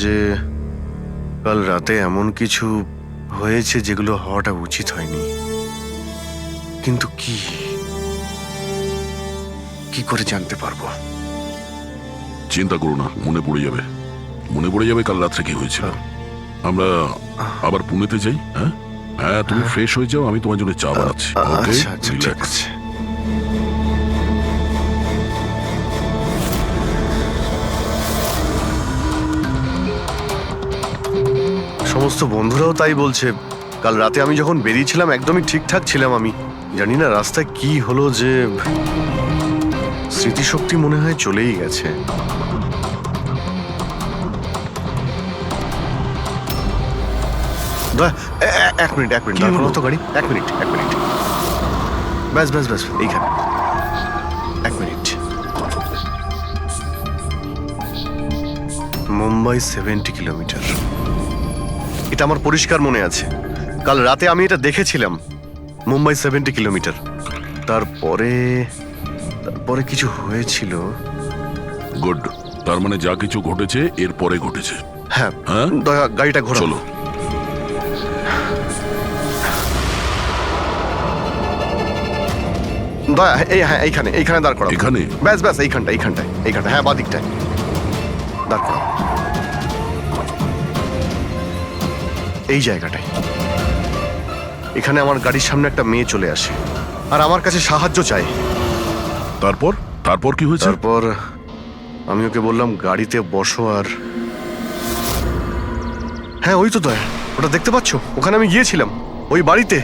যে কাল রাতে এমন কিছু হয়েছে যেগুলো হওয়াটা উচিত হয়নি, কিন্তু কি কি করে জানতে পারবো? চিন্তা করো না, মনে পড়ে যাবে। মনে পড়ে যাবে কাল রাত্রে কি হয়েছিল। আমরা আবার পুনেতে যাই। হ্যাঁ হ্যাঁ, তুমি ফ্রেশ হয়ে যাও, আমি তোমার জন্য চা বানাচ্ছি। ওকে, আচ্ছা আচ্ছা, ঠিক রিল্যাক্স। আছে। সমস্ত বন্ধুরাও তাই বলছে। কাল রাতে আমি যখন বেরিয়েছিলাম একদমই ঠিকঠাক ছিলাম। আমি জানি না রাস্তায় কি হলো যে স্মৃতিশক্তি মনে হয় চলেই গেছে। এক মিনিট দাঁড় করাও তো গাড়ি। এক মিনিট ব্যাস এইখানে। এক মিনিট। মুম্বাই 70 কিলোমিটার, এটা আমার পরিষ্কার মনে আছে। কাল রাতে আমি এটা দেখেছিলাম, মুম্বাই 70 কিলোমিটার। তারপরে কিছু হয়েছিল। গুড, তার মানে যা কিছু ঘটেছে এরপরে ঘটেছে। হ্যাঁ হ্যাঁ? দয়া গাড়িটা ঘোরাও। চলো। দয়া এইখানে দাঁড় করাও। এখানে? ব্যাস এইখানটায়। হ্যাঁ, বাদিকটায় দাঁড় করাও। এই জায়গাটায়। এখানে আমার গাড়ির সামনে একটা মেয়ে চলে আসে আর আমার কাছে সাহায্য চায়। তারপর কি হয়েছে? তারপর আমি ওকে বললাম গাড়িতে বসো। আর হ্যাঁ, ওই তো দয়া, ওটা দেখতে পাচ্ছ? ওখানে আমি গিয়েছিলাম, ওই বাড়িতে।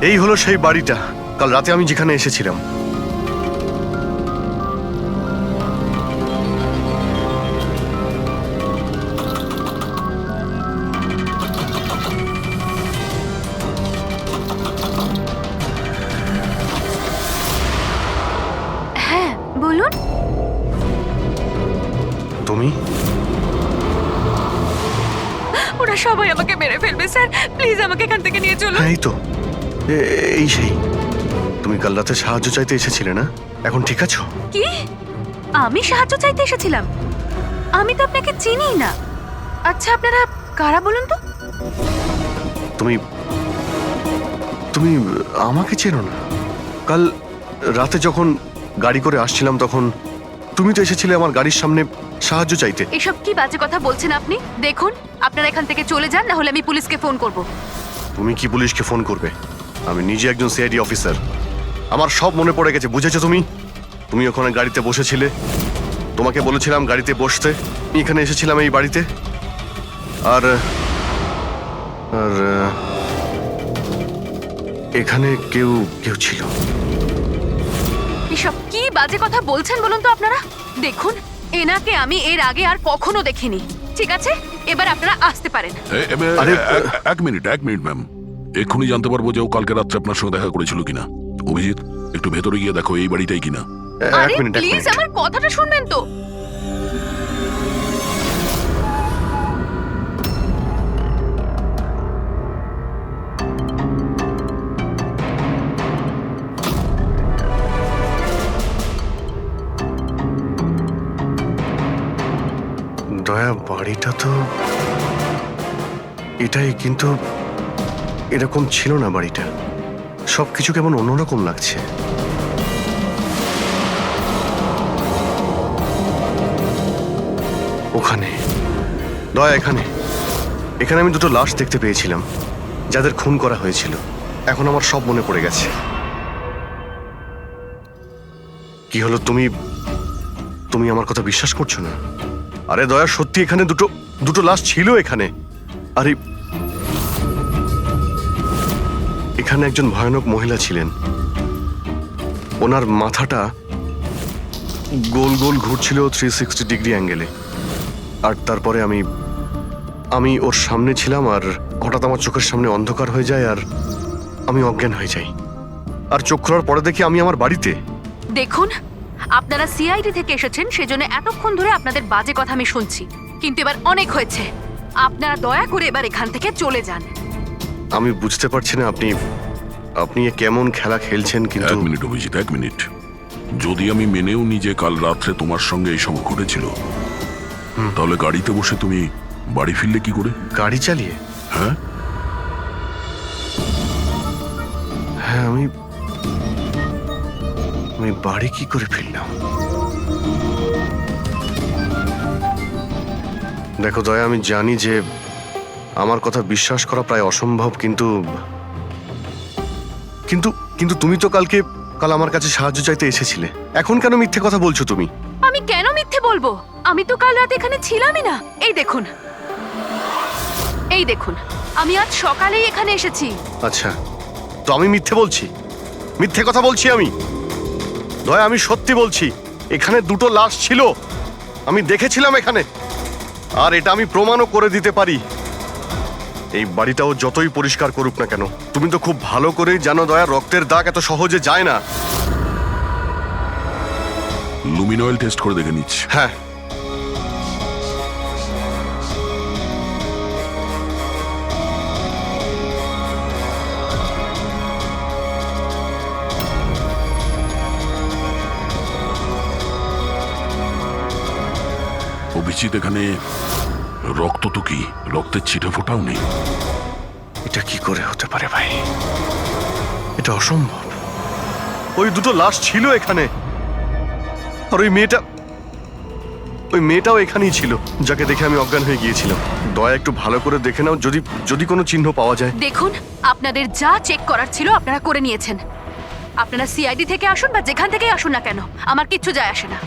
এই হলো সেই বাড়িটা কাল রাতে আমি যেখানে এসেছিলাম। হ্যাঁ বলুন। তুমি? ওরা সবাই আমাকে মেরে ফেলবে স্যার, প্লিজ আমাকে এখান থেকে নিয়ে চলুন। হ্যাঁ, এই তো এই সেই। তুমি কাল রাতে সাহায্য চাইতে এসেছিলে না? এখন ঠিক আছো? কি? আমি সাহায্য চাইতে এসেছিলাম? আমি তো আপনাকে চিনি না। আচ্ছা আপনারা কারা বলুন তো? তুমি আমাকে চেনো না? কাল রাতে যখন গাড়ি করে আসছিলাম তখন তুমি তো এসেছিলে আমার গাড়ির সামনে সাহায্য চাইতে। এসব কি বাজে কথা বলছেন আপনি? দেখুন আপনারা এখান থেকে চলে যান, না হলে আমি পুলিশকে ফোন করব। তুমি কি পুলিশকে ফোন করবে? আমি নিজে একজন সিআইডি অফিসার, আমার সব মনে পড়ে গেছে। বুঝেছো তুমি ওখানে গাড়িতে বসেছিলে, তোমাকে বলেছিলাম গাড়িতে বসতে। আমি এখানে এসেছিলাম এই বাড়িতে, আর আর এখানে কেউ ছিল। এসব কি বাজে কথা বলছেন বলুন তো আপনারা? দেখুন এনাকে আমি এর আগে আর কখনো দেখিনি। ঠিক আছে, এবার আপনারা আসতে পারেন। এক মিনিট ম্যাম, এক্ষুনি জানতে পারবো যে ও কালকে রাত্রে আপনার সঙ্গে দেখা করেছিল কিনা। অভিজিৎ, একটু ভেতরে গিয়ে দেখো এই বাড়িটাই কিনা। এক আরে মিনিট প্লিজ আমার কথাটা শুনবেন তো। দয়া, বাড়িটা তো এটাই, কিন্তু এরকম ছিল না বাড়িটা। সবকিছু কেমন অন্যরকম লাগছে। ওখানে দয়া, এখানে আমি দুটো লাশ দেখতে পেয়েছিলাম যাদের খুন করা হয়েছিল। এখন আমার সব মনে পড়ে গেছে। কি হলো, তুমি আমার কথা বিশ্বাস করছো না? আরে দয়া, সত্যি এখানে দুটো লাশ ছিল এখানে। আরে এখানে একজন ভয়ানক মহিলা ছিলেন, ওনার মাথাটা গোল গোল ঘুরছিল 360 ডিগ্রি অ্যাঙ্গেলে। আর তারপরে আমি ওর সামনে ছিলাম, আর হঠাৎ আমার চোখের সামনে অন্ধকার হয়ে যায় আর আমি অজ্ঞান হয়ে যাই। আর চোখ খোলার পরে দেখি আমি আমার বাড়িতে। দেখুন আপনারা সিআইডি থেকে এসেছেন, সেজন্য এতক্ষণ ধরে আপনাদের বাজে কথা আমি শুনছি, কিন্তু এবার অনেক হয়েছে। আপনারা দয়া করে এবার এখান থেকে চলে যান। আমি বুঝতে পারছি না আপনি এ কেমন খেলা খেলছেন কিন্তু এক মিনিট অভিজিৎ, এক মিনিট। যদি আমি মেনেও নি যে কাল রাত্রে তোমার সঙ্গে এইসব ঘটেছিল, তাহলে গাড়িতে বসে তুমি বাড়ি ফিরলে কি করে? গাড়ি চালিয়ে? হ্যাঁ, হ্যাঁ, আমি বাড়ি কি করে ফিরলাম? দেখো দয়া, আমি জানি যে আমার কথা বিশ্বাস করা প্রায় অসম্ভব, কিন্তু কিন্তু কিন্তু তুমি তো কাল আমার কাছে সাহায্য চাইতে এসেছিলে। এখন কেন মিথ্যে কথা বলছো তুমি? আমি কেন মিথ্যে বলবো? আমি তো কাল রাতে এখানে ছিলামই না। এই দেখুন, এই দেখুন, আমি আজ সকালেই এখানে এসেছি। আচ্ছা, তো আমি মিথ্যে বলছি? মিথ্যে কথা বলছি আমি? দয়া, আমি সত্যি বলছি, এখানে দুটো লাশ ছিল, আমি দেখেছিলাম এখানে, আর এটা আমি প্রমাণও করে দিতে পারি। এই বাড়িটাও যতই পরিষ্কার করুক না কেন, তুমি তো খুব ভালো করেই জানো দয়া, রক্তের দাগ এত সহজে যায় না। লুমিনয়েল টেস্ট করে দেখে নিচ্ছি। হ্যাঁ, অভিজিৎ, এখানে রক্ত তো কি, রক্তের ছিটে ফোটাও নেই। এটা কি করে হতে পারে ভাই? এটা অসম্ভব। ওই দুটো লাশ ছিল এখানে, আর ওই মেয়েটাও এখানেই ছিল, যাকে দেখে আমি অজ্ঞান হয়ে গিয়েছিলাম। দয়া, একটু ভালো করে দেখে নাও, যদি কোনো চিহ্ন পাওয়া যায়। দেখুন, আপনাদের যা চেক করার ছিল আপনারা করে নিয়েছেন। আপনারা সিআইডি থেকে আসুন বা যেখান থেকেই আসুন না কেন, আমার কিচ্ছু যায় আসে না।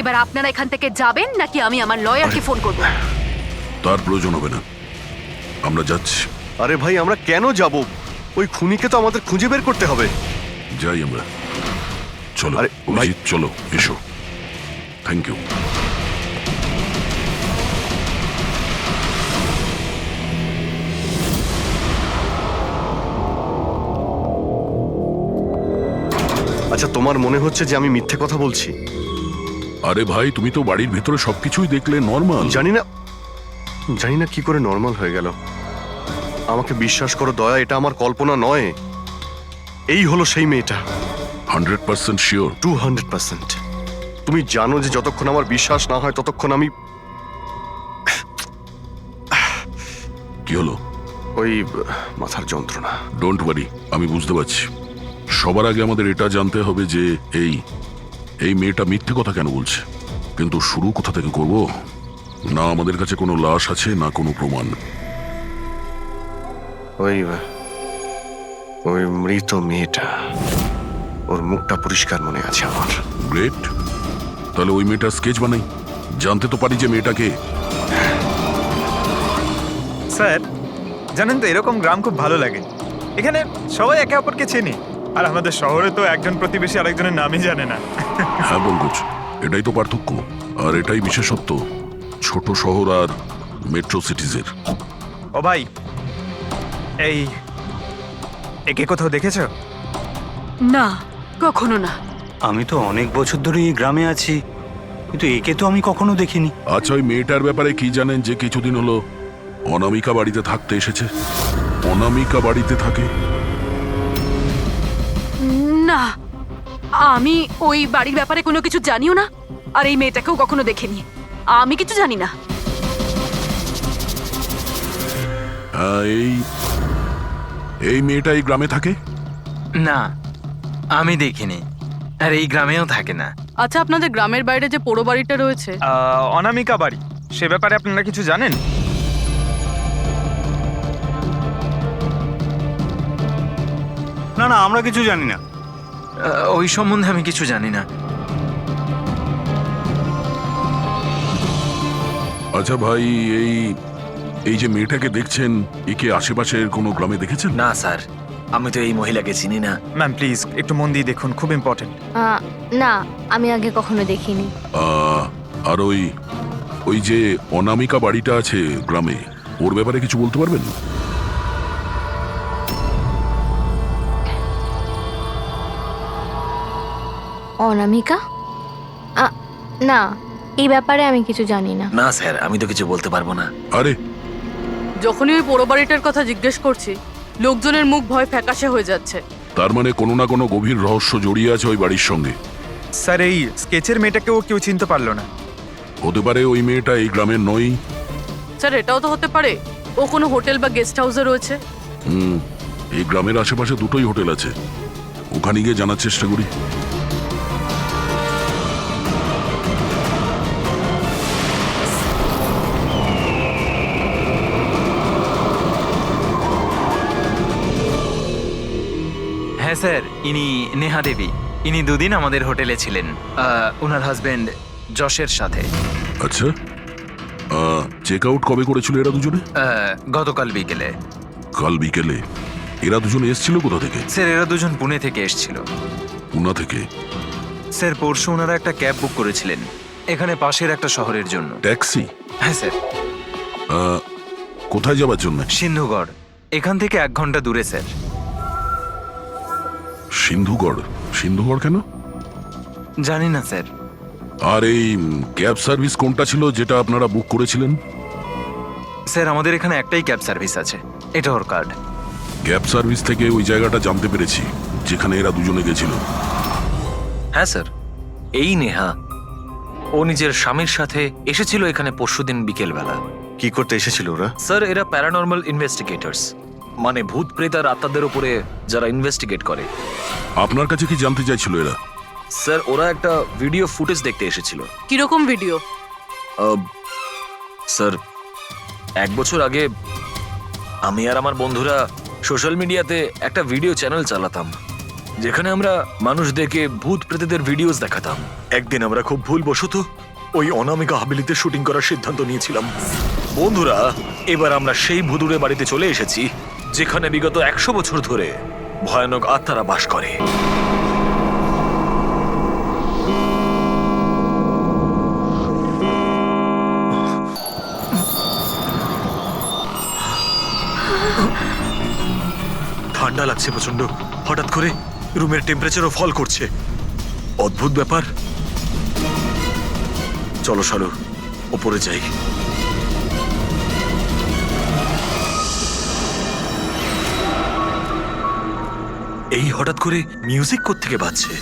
এবার আপনারা এখান থেকে যাবেন নাকি আমি আমার লয়ারকে ফোন করব? তার প্রয়োজন হবে না, আমরা যাচ্ছি। আরে ভাই, আমরা কেন যাব? ওই খুনিকে তো আমাদের খুঁজে বের করতে হবে। যাই আমরা, চলো। আরে, ভাই। অভিজিৎ, চলো, এসো। Thank you. আচ্ছা, তোমার মনে হচ্ছে যে আমি মিথ্যে কথা বলছি? আরে ভাই, তুমি তো বাড়ির ভেতরে সবকিছুই দেখলে, নর্মাল। জানি না কি করে নর্মাল হয়ে গেল। আমাকে বিশ্বাস করো দয়া, এটা আমার কল্পনা নয়। এই হলো সেই মেয়েটা। 100% শিওর? 200%। তুমি জানো যে যতক্ষণ আমার বিশ্বাস না হয় ততক্ষণ আমি কি হলো? ওই মাথার যন্ত্রণা। ডোন্ট ওয়ারি, আমি বুঝতে পারছি। সবার আগে আমাদের এটা জানতে হবে যে এই মেয়েটা মিথ্যে কথা কেন বলছে। কিন্তু শুরু কোথা থেকে করব? না আমাদের কাছে কোনো লাশ আছে, না কোনো প্রমাণ। ওই মৃত মেয়েটা, ওর মুখটা পরিষ্কার মনে আছে আমার। গ্রেট, তাহলে ওই মেয়েটার স্কেচ বানাই, জানতে তো পারি যে মেয়েটাকে। স্যার, জানেন তো এরকম গ্রাম খুব ভালো লাগে। এখানে সবাই একে অপরকে চেনে, আর আমাদের শহরে তো একজন প্রতিবেশী আরেকজনের নামই জানে না। হ্যাঁ পঙ্কজ, এটাই তো পার্থক্য, আর এটাই বিশেষত্ব ছোট শহর আর মেট্রো সিটিজের। ও ভাই, একে কোথাও দেখেছো? না, কখনো না। আমি তো অনেক বছর ধরে এই গ্রামে আছি, কিন্তু একে তো আমি কখনো দেখিনি। আচ্ছা, ওই মেয়েটার ব্যাপারে কি জানেন যে কিছুদিন হলো অনামিকা বাড়িতে থাকতে এসেছে? অনামিকা বাড়িতে থাকে? না, আমি ওই বাড়ির ব্যাপারে কোনো কিছু জানিও না, আর এই মেয়েটাকেও কখনো দেখিনি। আমি কিছু জানি না। হ্যাঁ, এই মেয়েটা এই গ্রামে থাকে? না, আমি দেখিনি, আর এই গ্রামেও থাকে না। আচ্ছা, আপনাদের গ্রামের বাইরে যে পোড়ো বাড়িটা রয়েছে, অনামিকা বাড়ি, সে ব্যাপারে আপনারা কিছু জানেন? না না, আমরা কিছু জানি না। ওই সম্বন্ধে আমি কিছু জানি না। আচ্ছা ভাই, এই যে মেয়েটাকে দেখছেন, একে আশেপাশের কোনো গ্রামে দেখেছেন? না স্যার, আমি তো এই মহিলাকে চিনি না। ম্যাম প্লিজ একটু মন দিয়ে দেখুন, খুব ইম্পর্টেন্ট। না, আমি আগে কখনো দেখিনি। আর ওই যে অনামিকা বাড়িটা আছে গ্রামে, ওর ব্যাপারে কিছু বলতে পারবেন? অনামিকা? না, এই ব্যাপারে আমি কিছু জানি না। না স্যার, আমি তো কিছু বলতে পারবো না। আরে, যখনই ওই পোড়ো বাড়িটার কথা জিজ্ঞেস করছি, লোকজনের মুখ ভয় ফ্যাকাশে হয়ে যাচ্ছে। তার মানে কোনো না কোনো গভীর রহস্য জড়িয়ে আছে ওই বাড়ির সঙ্গে। স্যার এই স্কেচের মেয়েটাকেও কেউ চিনতে পারলো না। হতে পারে ওই মেয়েটা এই গ্রামের নয়। স্যার এটাও তো হতে পারে ও কোনো হোটেল বা গেস্ট হাউসে রয়েছে। এই গ্রামের আশেপাশে দুটোই হোটেল আছে, ওখানে গিয়ে জানার চেষ্টা করি। হ্যাঁ স্যার, ইনি নেহা দেবী। ইনি দুদিন আমাদের হোটেলে ছিলেন ওনার হাজবেন্ড যশের সাথে। আচ্ছা, চেক আউট কবে করেছিল এরা দুজনে? গতকাল বিকেলে। কাল বিকেলে? এরা দুজনে এসেছিল কোথা থেকে? স্যার এরা দুজন পুনে থেকে এসেছিল। পুনা থেকে? স্যার পরশু ওনারা একটা ক্যাব বুক করেছিলেন এখানে পাশের একটা শহরের জন্য। ট্যাক্সি? হ্যাঁ স্যার। কোথায় যাবার জন্য? সিন্ধুগড়, এখান থেকে 1 ঘন্টা দূরে স্যার। সিন্ধুগড়? সিন্ধুগড় কেন? জানি না স্যার। আর এই ক্যাব সার্ভিস কোনটা ছিল যেটা আপনারা বুক করেছিলেন? স্যার আমাদের এখানে একটাই ক্যাব সার্ভিস আছে, এটা ওর কার্ড। ক্যাব সার্ভিস থেকে ওই জায়গাটা জানতে পেরেছি যেখানে এরা দুজনে গেছিল। হ্যাঁ স্যার, এই নেহা ও নিজের স্বামীর সাথে এসেছিল এখানে পরশুদিন বিকেলবেলা। কি করতে এসেছিল ওরা? স্যার এরা প্যারানর্মাল ইনভেস্টিগেটরস, মানে ভূত প্রেত আর আত্মাদের উপরে যারা ইনভেস্টিগেট করে। আপনার কাছে কি জানতে চাইছিল এরা? স্যার ওরা একটা ভিডিও ফুটেজ দেখতে এসেছিল। কিরকম ভিডিও? স্যার 1 বছর আগে আমি আর আমার বন্ধুরা সোশ্যাল মিডিয়াতে একটা ভিডিও চ্যানেল চালাতাম যেখানে আমরা মানুষদেরকে ভূত প্রেতদের ভিডিওস দেখাতাম। একদিন আমরা খুব ভুলবশত ওই অনামিকা হাভেলিতে শুটিং করার সিদ্ধান্ত নিয়েছিলাম। বন্ধুরা, এবার আমরা সেই ভুতুড়ে বাড়িতে চলে এসেছি যেখানে বিগত 100 বছর ধরে ভয়ানক আত্মারা বাস করে। ঠান্ডা লাগছে প্রচন্ড, হঠাৎ করে রুমের টেম্পারেচারও ফল করছে। অদ্ভুত ব্যাপার। চলো শালু, ওপরে যাই। এই হঠাৎ করে মিউজিক কোত্থেকে বাজছে?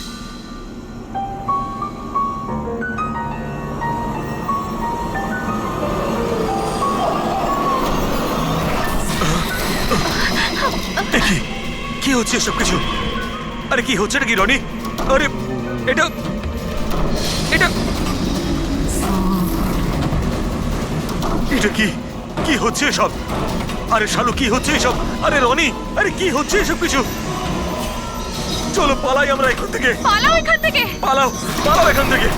কি হচ্ছে সব কিছু? আরে কি হচ্ছে নাকি রনি? আরে এটা এটা এটা কি কি হচ্ছে সব? আরে শালু কি হচ্ছে এসব? আরে রনি, আরে কি হচ্ছে এসব কিছু? চলো পালাই আমরা এখান থেকে। পালাও এখান থেকে। পালাও, পালাও এখান থেকে।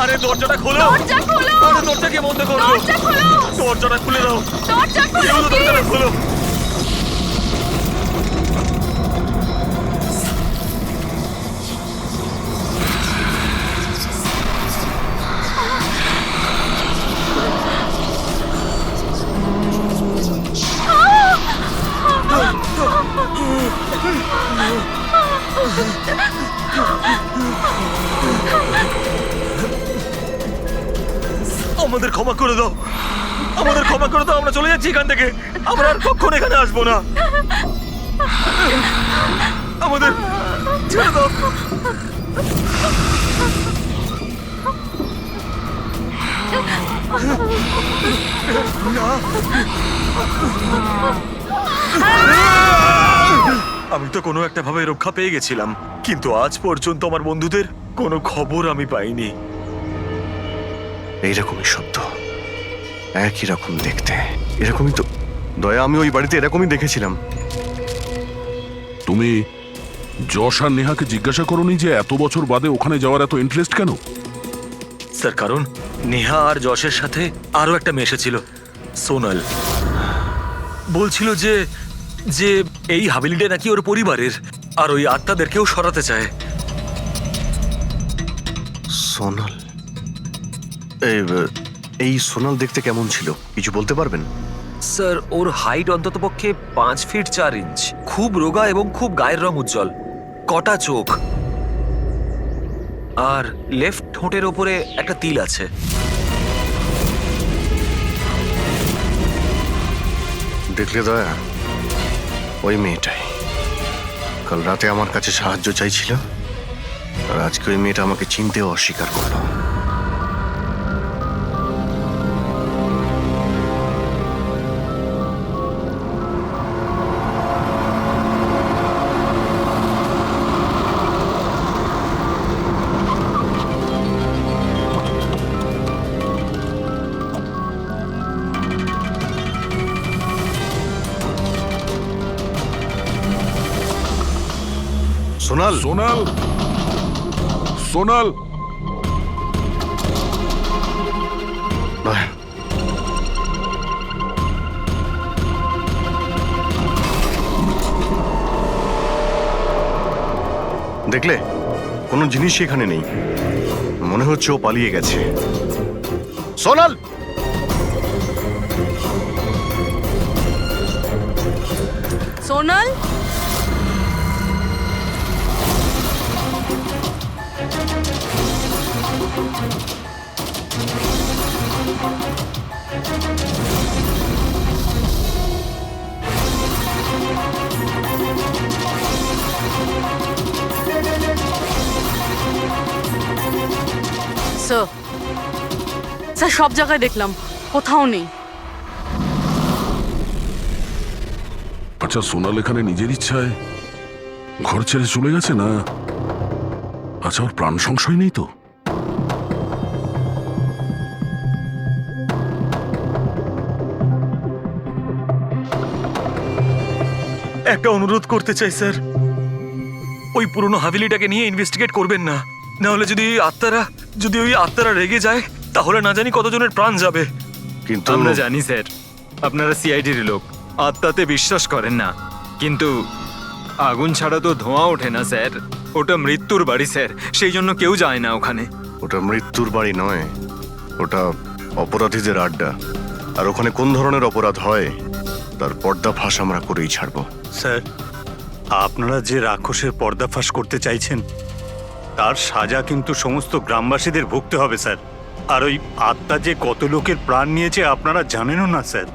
আরে দরজাটা খোলো। দরজা খোলো। আরে দরজাকে বন্ধ করো। দরজা খোলো। দরজাটা খুলে দাও। দরজা খোলো। কেউ দরজাটা খোলো। আমাদের ক্ষমা করে দাও, আমাদের ক্ষমা করে দাও। আমরা চলে যাচ্ছি এখান থেকে। আমরা আর কখনো এখানে আসবো না। আমাদের ছেড়ে দাও। আমি তো কোনো একটা ভাবে রক্ষা পেয়ে গেছিলাম, কিন্তু আজ পর্যন্ত আমার বন্ধুদের কোনো খবর আমি পাইনি। এইরকমই শব্দ, একই রকম দেখতে, এরকমই তো। দয়া, আমি ওই বাড়িতে এরকমই দেখেছিলাম। তুমি যশ আর নেহাকে জিজ্ঞাসা করোনি যে এত বছর বাদে ওখানে যাওয়ার এত ইন্টারেস্ট কেন? স্যার কারণ নেহা আর যশের সাথে আরো একটা মেয়ে এসেছিল, সোনাল। বলছিল যে যে এই হাভেলিটা নাকি ওর পরিবারের, আর ওই আত্মাদেরকেও সরাতে চায়। সোনাল? এই সোনাল দেখতে কেমন ছিল কিছু বলতে পারবেন? স্যার ওর হাইট অন্ততপক্ষে 5 ফিট 4 ইঞ্চ, খুব রোগা এবং খুব গায়ের রং উজ্জ্বল, কটা চোখ, আর লেফট ঠোঁটের ওপরে একটা তিল আছে। দেখলে দয়া, ওই মেয়েটাই কাল রাতে আমার কাছে সাহায্য চাইছিল, আর আজকে ওই মেয়েটা আমাকে চিনতেও অস্বীকার করলো। সোনাল, সোনাল, সোনাল, নয়, দেখলে কোনো জিনিসই এখানে নেই। মনে হচ্ছে ও পালিয়ে গেছে। সোনাল, সোনাল, স্যার, স্যার সব জায়গায় দেখলাম, কোথাও নেই। আচ্ছা সোনাল এখানে নিজের ইচ্ছায় ঘর ছেড়ে চলে গেছে না? আচ্ছা ওর প্রাণ সংশয় নেই তো? একটা অনুরোধ করতে চাই স্যার, ওই পুরনো হাভেলিটাকে নিয়ে ইনভেস্টিগেট করবেন না। না হলে যদি ওই আত্মারা রেগে যায়, তাহলে না জানি কতজনের প্রাণ যাবে। কিন্তু আমরা জানি স্যার, আপনারা সিআইডির লোক, আত্মাতে বিশ্বাস করেন না, কিন্তু আগুন ছাড়া তো ধোঁয়া ওঠে না স্যার। ওটা মৃত্যুর বাড়ি স্যার, সেই জন্য কেউ যায় না ওখানে। ওটা মৃত্যুর বাড়ি নয়, ওটা অপরাধীদের আড্ডা। আর ওখানে কোন ধরনের অপরাধ হয় তার পর্দাফাঁস আমরা করেই ছাড়বো। স্যার, আপনারা যে রাক্ষসের পর্দাফাঁস করতে চাইছেন তার সাজা কিন্তু সমস্ত গ্রামবাসীদের ভুগতে হবে স্যার। আর ওই আত্মা যে কত লোকের প্রাণ নিয়েছে আপনারা জানেনও না স্যার।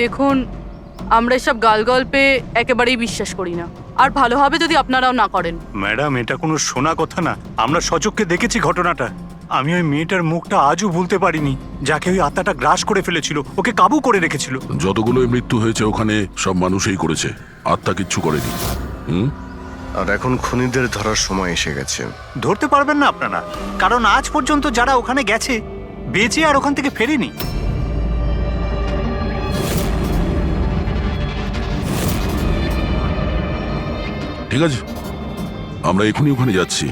দেখুন, আমরা এসব গালগল্পে একেবারেই বিশ্বাস করি না, আর ভালো হবে যদি আপনারাও না করেন। ম্যাডাম, এটা কোনো শোনা কথা না, আমরা সচক্ষে দেখেছি ঘটনাটা। আমি ওই মেয়েটার মুখটা আজও ভুলতে পারিনি, যাকে ওই আত্মাটা গ্রাস করে ফেলেছিল, ওকে কাবু করে রেখেছিল। যতগুলোই মৃত্যু হয়েছে ওখানে সব মানুষই করেছে, আত্মা কিচ্ছু করেনি। হুম, আর এখন খুনিদের ধরার সময় এসে গেছে। ধরতে পারবেন না আপনারা, কারণ আজ পর্যন্ত যারা ওখানে গেছে বেঁচে আর ওখান থেকে ফেরেনি। ঠিক আছে, আমরা এখনই ওখানে যাচ্ছি,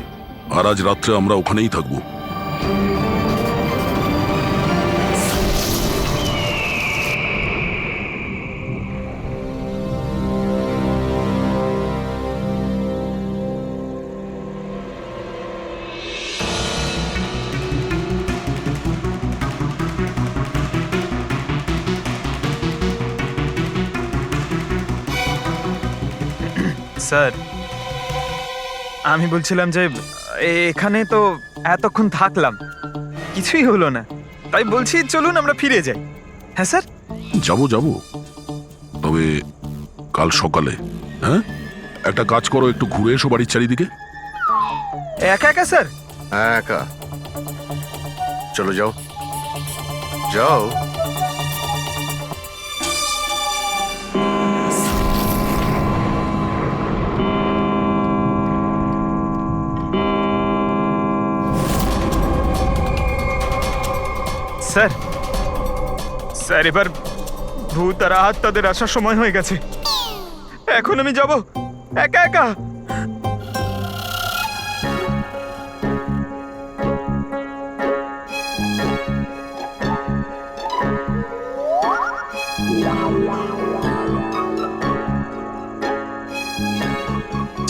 আর আজ রাত্রে আমরা ওখানেই থাকবো। স্যার, আমি বলছিলাম যে এখানে তো এতক্ষণ থাকলাম, কিছুই হলো না, তাই বলছি চলুন আমরা ফিরে যাই। হ্যাঁ স্যার, যাবো যাবো, তবে কাল সকালে। হ্যাঁ, একটা কাজ করো, একটু ঘুরে এসো বাড়ির চারিদিকে। একা একা স্যার? হ্যাঁ, একা। চলো যাও, যাও। স্যার, স্যার এবার ভূত আর আত্মাদের আসার সময় হয়ে গেছে। এখন আমি যাব একা একা?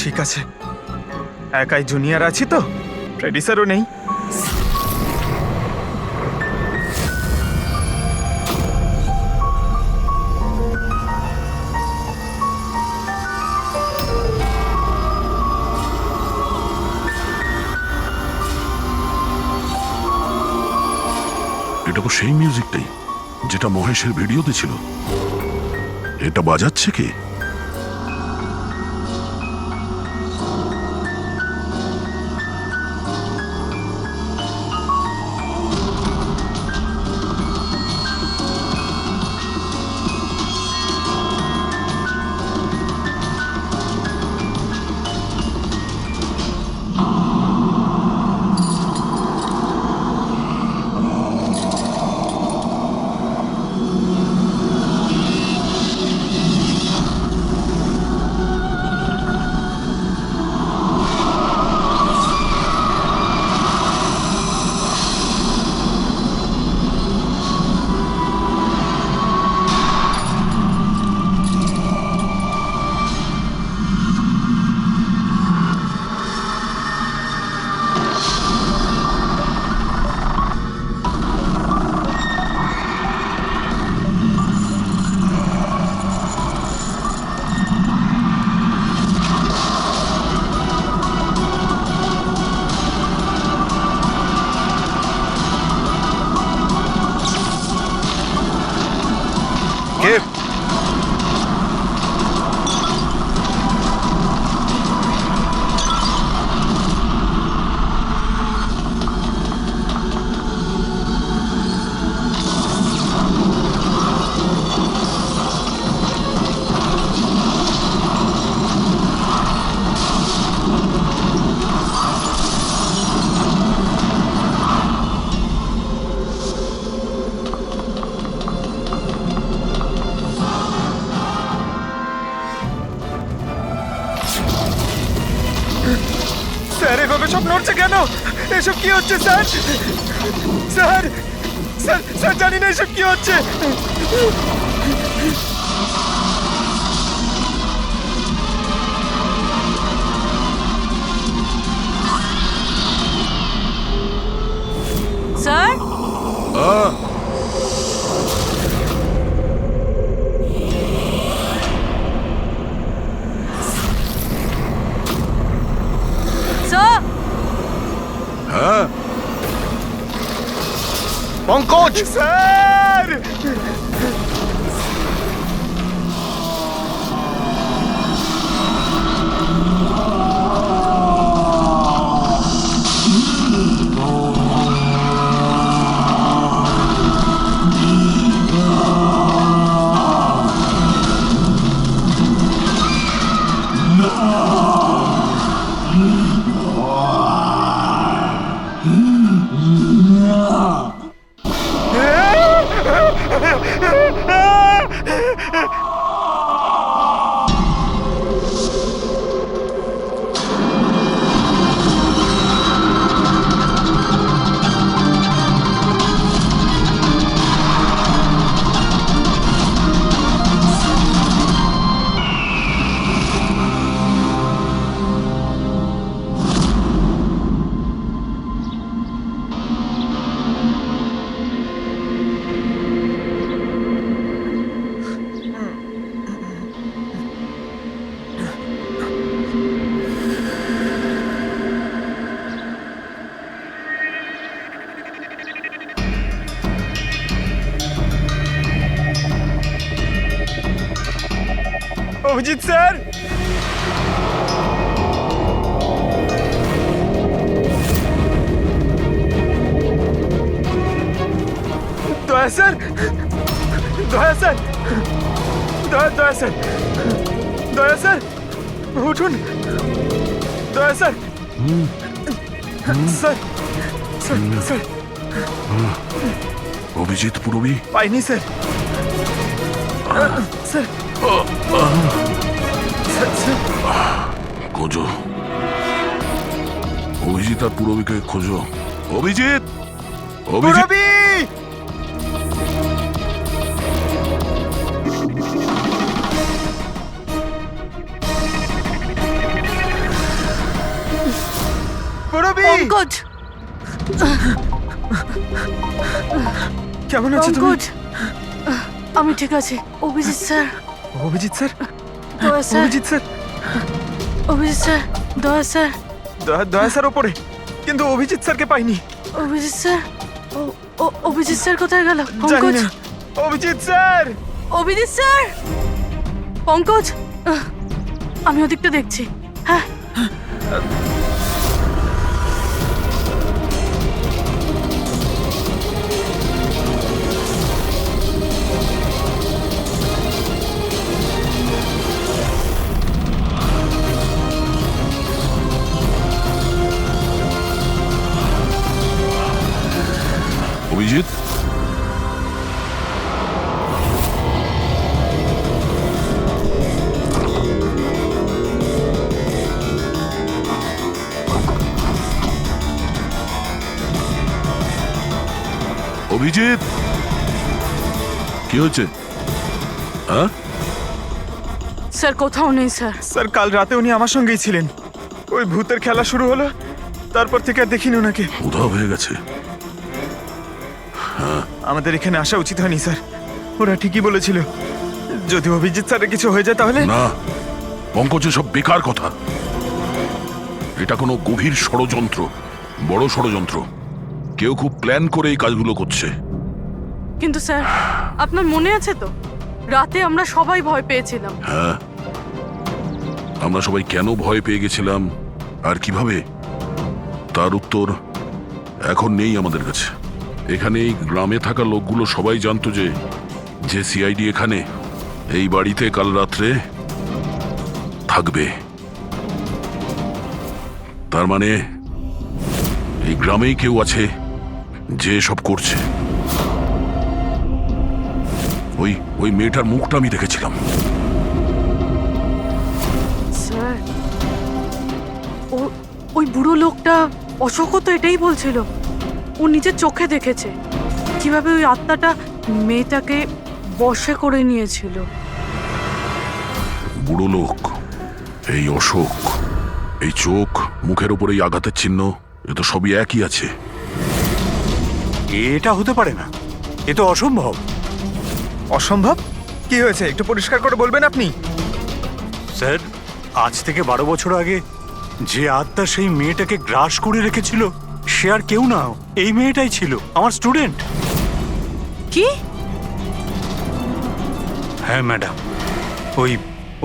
ঠিক আছে, একাই জুনিয়র আছি তো, ফ্রেডি স্যারও নেই। এটা তো সেই মিউজিকটাই যেটা মহেশের ভিডিওতে ছিল। এটা বাজাচ্ছে কে? স্যার এভাবে সব নড়ছে কেন? এসব কি হচ্ছে স্যার? স্যার স্যার স্যার জানি না এসব কি হচ্ছে। স্যার স্যার হ্যাঁ পঙ্কজ! স্যার অভিজিৎ স্যার দয়া স্যার দয়া স্যার দয়া স্যার দয়া স্যার উঠুন দয়া sir sir sir sir Abhijit Purabi পাইনি স্যার স্যার স্যার খোঁজো, অভিজিৎ আর পুরবীকে খোঁজো। অভিজিৎ! অভিজিৎ! পুরবী পুরবী পঙ্কজ কেমন আছো তুমি? পঙ্কজ আমি ঠিক আছি। অভিজিৎ স্যার অভিজিৎ স্যার দয়া sir Abhijit sir Abhijit sir দয়া স্যার দয়া স্যার ওপরে, কিন্তু অভিজিৎ স্যারকে পাইনি। অভিজিৎ স্যার অভিজিৎ স্যার কোথায় গেল? জানি পঙ্কজ না। অভিজিৎ স্যার অভিজিৎ স্যার পঙ্কজ আমি ওদিকটা দেখছি। হ্যাঁ অভিজিৎ! অভিজিৎ! কি হচ্ছে? হ্যাঁ? স্যার কোথাও নেই স্যার। স্যার কাল রাতে উনি আমার সঙ্গেই ছিলেন। ওই ভূতের খেলা শুরু হলো, তারপর থেকে আর দেখিনি ওনাকে। উধাও হয়ে গেছে। আমাদের এখানে আসা উচিত হয়নি স্যার। ওরা ঠিকই বলেছিল, যদি অভিজিৎ স্যারের কিছু হয়ে যায় তাহলে। না, পঙ্কজ সব বেকার কথা। এটা কোনো গভীর ষড়যন্ত্র, বড় ষড়যন্ত্র। কেউ খুব প্ল্যান করে এই কাজগুলো করছে। কিন্তু স্যার আপনার মনে আছে তো রাতে আমরা সবাই ভয় পেয়েছিলাম। হ্যাঁ, আমরা সবাই কেন ভয় পেয়ে গেছিলাম আর কিভাবে, তার উত্তর এখন নেই আমাদের কাছে। এখানে এই গ্রামে থাকা লোকগুলো সবাই জানতো যে সিআইডি এখানে এই বাড়িতে কাল রাত্রে থাকবে। তার মানে এই গ্রামেই কেউ আছে যে সব করছে। ওই মেয়েটার মুখটা আমি দেখেছিলাম। স্যার ওই বুড়ো লোকটা অশোকও তো এটাই বলছিল। ও নিজের চোখে দেখেছে কিভাবে ওই আত্মাটা মেয়েটাকে বশে করে নিয়েছিল। বুড়ো লোক, এই অশোক, এই চোখ, মুখের উপর এই আঘাতের চিহ্ন, এ তো সবই একই আছে। এটা হতে পারে না, এ তো অসম্ভব। অসম্ভব? কি হয়েছে একটু পরিষ্কার করে বলবেন আপনি? স্যার, আজ থেকে 12 বছর আগে যে আত্মা সেই মেয়েটাকে গ্রাস করে রেখেছিল সে আর কেউ না, এই মেয়েটাই ছিল, আমার স্টুডেন্ট। কি? হ্যাঁ ম্যাডাম,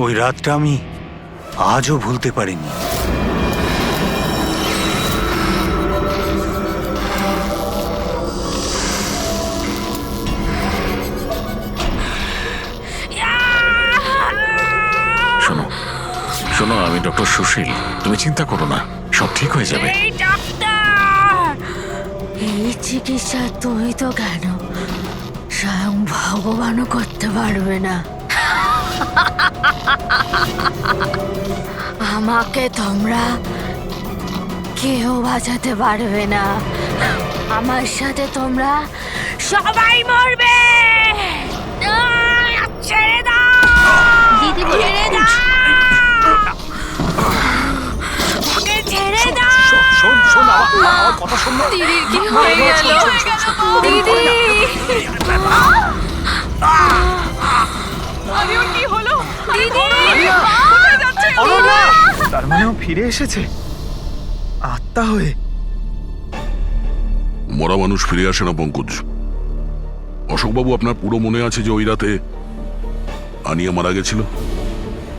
ওই রাতটা আমি আজও ভুলতে পারিনি। শোনো শোনো, আমি ডক্টর সুশীল, তুমি চিন্তা করো না, সব ঠিক হয়ে যাবে। এই ডাক্তার, এই চিকিৎসা তুমি তো কেন, স্বয়ং ভগবানও করতে পারবে না। আমাকে তোমরা কেউ বাঁচাতে পারবে না। আমার সাথে তোমরা সবাই মরবে। ছেড়ে দাও দিদি, ছেড়ে দাও, ওকে ছেড়ে দাও। দিদির কি হয়ে গেল? দিদি, কি হলো? দিদি, তার মানে ও ফিরে এসেছে আত্মা হয়ে। মরা মানুষ ফিরে আসে না পঙ্কজ। অশোকবাবু, আপনার পুরো মনে আছে যে ওই রাতে আনিয়া মারা গেছিল?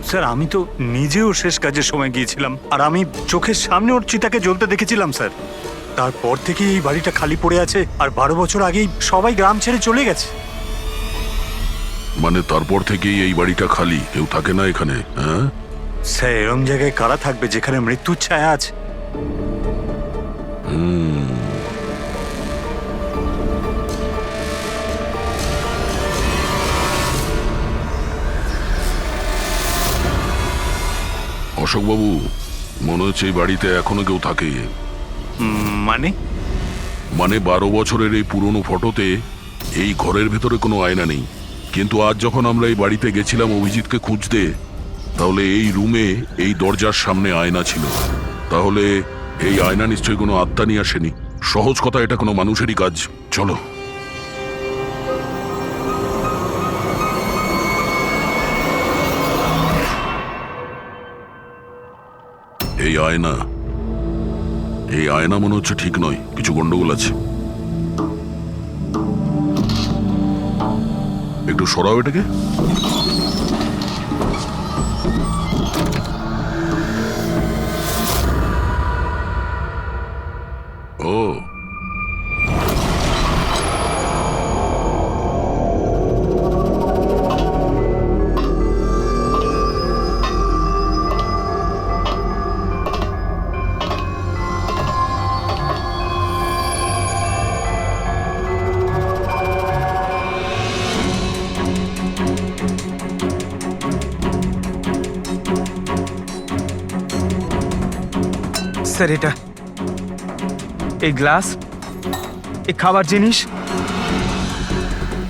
স্যার, আমি তো নিজেও শেষ কাজের সময় গিয়েছিলাম, আর আমি চোখের সামনে ওর চিতাকে জ্বলতে দেখেছিলাম স্যার। তারপর থেকে এই বাড়িটা খালি পড়ে আছে, আর 12 বছর আগেই সবাই গ্রাম ছেড়ে চলে গেছে। মানে তারপর থেকেই এই বাড়িটা খালি, কেউ থাকে না এখানে? হ্যাঁ স্যার, এরম জায়গায় কারা থাকবে যেখানে মৃত্যুর ছায়া আছে? অশোকবাবু, মনে হচ্ছে এই বাড়িতে এখনো কেউ থাকে। মানে? মানে 12 বছরের এই পুরনো ফটোতে এই ঘরের ভেতরে কোনো আয়না নেই, কিন্তু আজ যখন আমরা এই বাড়িতে গেছিলাম অভিজিৎকে খুঁজতে, তাহলে এই রুমে এই দরজার সামনে আয়না ছিল। তাহলে এই আয়না নিশ্চয়ই কোনো আত্মা নিয়ে আসেনি। সহজ কথা, এটা কোনো মানুষেরই কাজ। চলো। এই আয়না, এই আয়না মনে হচ্ছে ঠিক নয়, কিছু গন্ডগোল আছে। একটু সরাও এটাকে। ও, স্যার, এটা এই গ্লাস, এই খাবার জিনিস,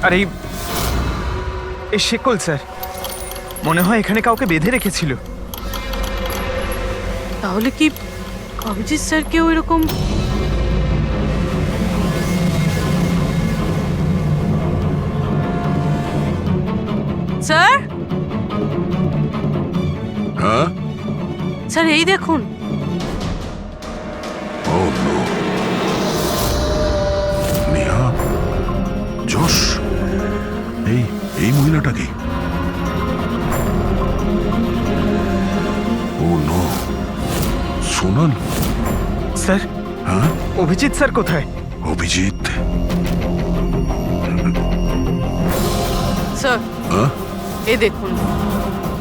আর এই শেকল স্যার, মনে হয় এখানে কাউকে বেঁধে রেখেছিল। তাহলে কি অভিজিৎ স্যার কেউ এরকম? স্যার, হ্যাঁ, স্যার এই দেখুন। ও নো, নেহা, যশ, এই মহিলাটাকে। ও নো, সোনাল। স্যার, হ্যাঁ, অভিজিৎ স্যার কোথায়? অভিজিৎ? স্যার, হ্যাঁ, এই দেখুন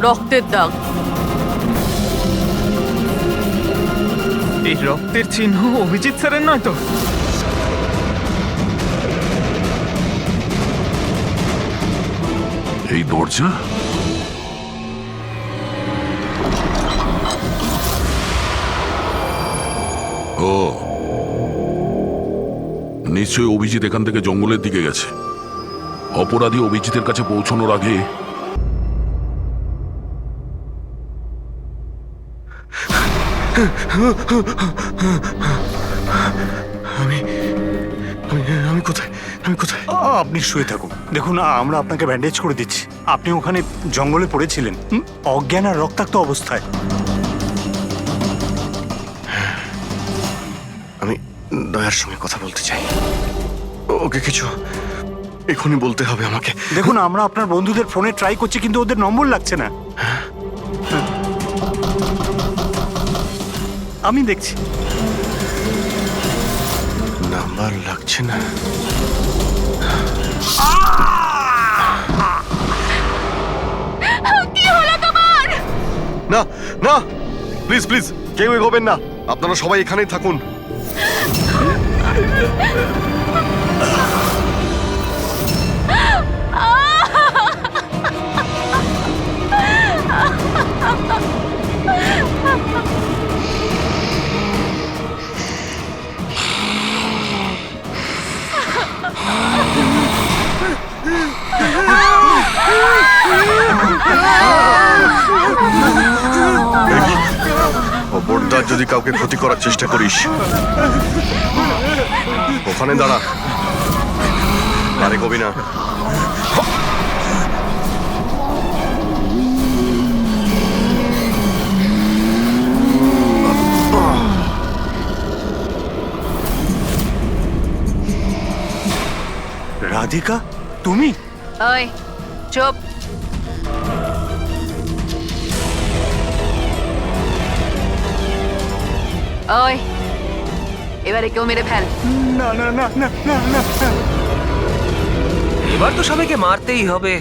রক্তের দাগ। এই রক্তের চিহ্ন অভিজিৎ স্যারের নয় তো? এই দরজা, ও নিশ্চয়ই অভিজিৎ এখান থেকে জঙ্গলের দিকে গেছে। অপরাধী অভিজিতের কাছে পৌঁছানোর আগে আমি আমি আমি কোথায় আমি কোথায় আপনি শুয়ে থাকুন, দেখুন আমরা আপনাকে ব্যান্ডেজ করে দিচ্ছি। আপনি ওখানে জঙ্গলে পড়েছিলেন অজ্ঞান আর রক্তাক্ত অবস্থায়। আমি দয়ার সঙ্গে কথা বলতে চাই। ওকে কিছু এখনই বলতে হবে আমাকে। দেখুন আমরা আপনার বন্ধুদের ফোনে ট্রাই করছি, কিন্তু ওদের নম্বর লাগছে না। আমি দেখছি নাম্বার লাগছে না। কি হলো তোমার? না না, প্লিজ প্লিজ কেউ এগোবেন না, আপনারা সবাই এখানেই থাকুন। খবরদার যদি কাউকে ক্ষতি করার চেষ্টা করিস, ওখানে দাঁড়া, আরে কবি না। রাধিকা, তুমি? ওই চুপ। ওই এবারে কেউ মেরে ফেল। না না না না না না না। এবার তো সবাইকে মারতেই হবে।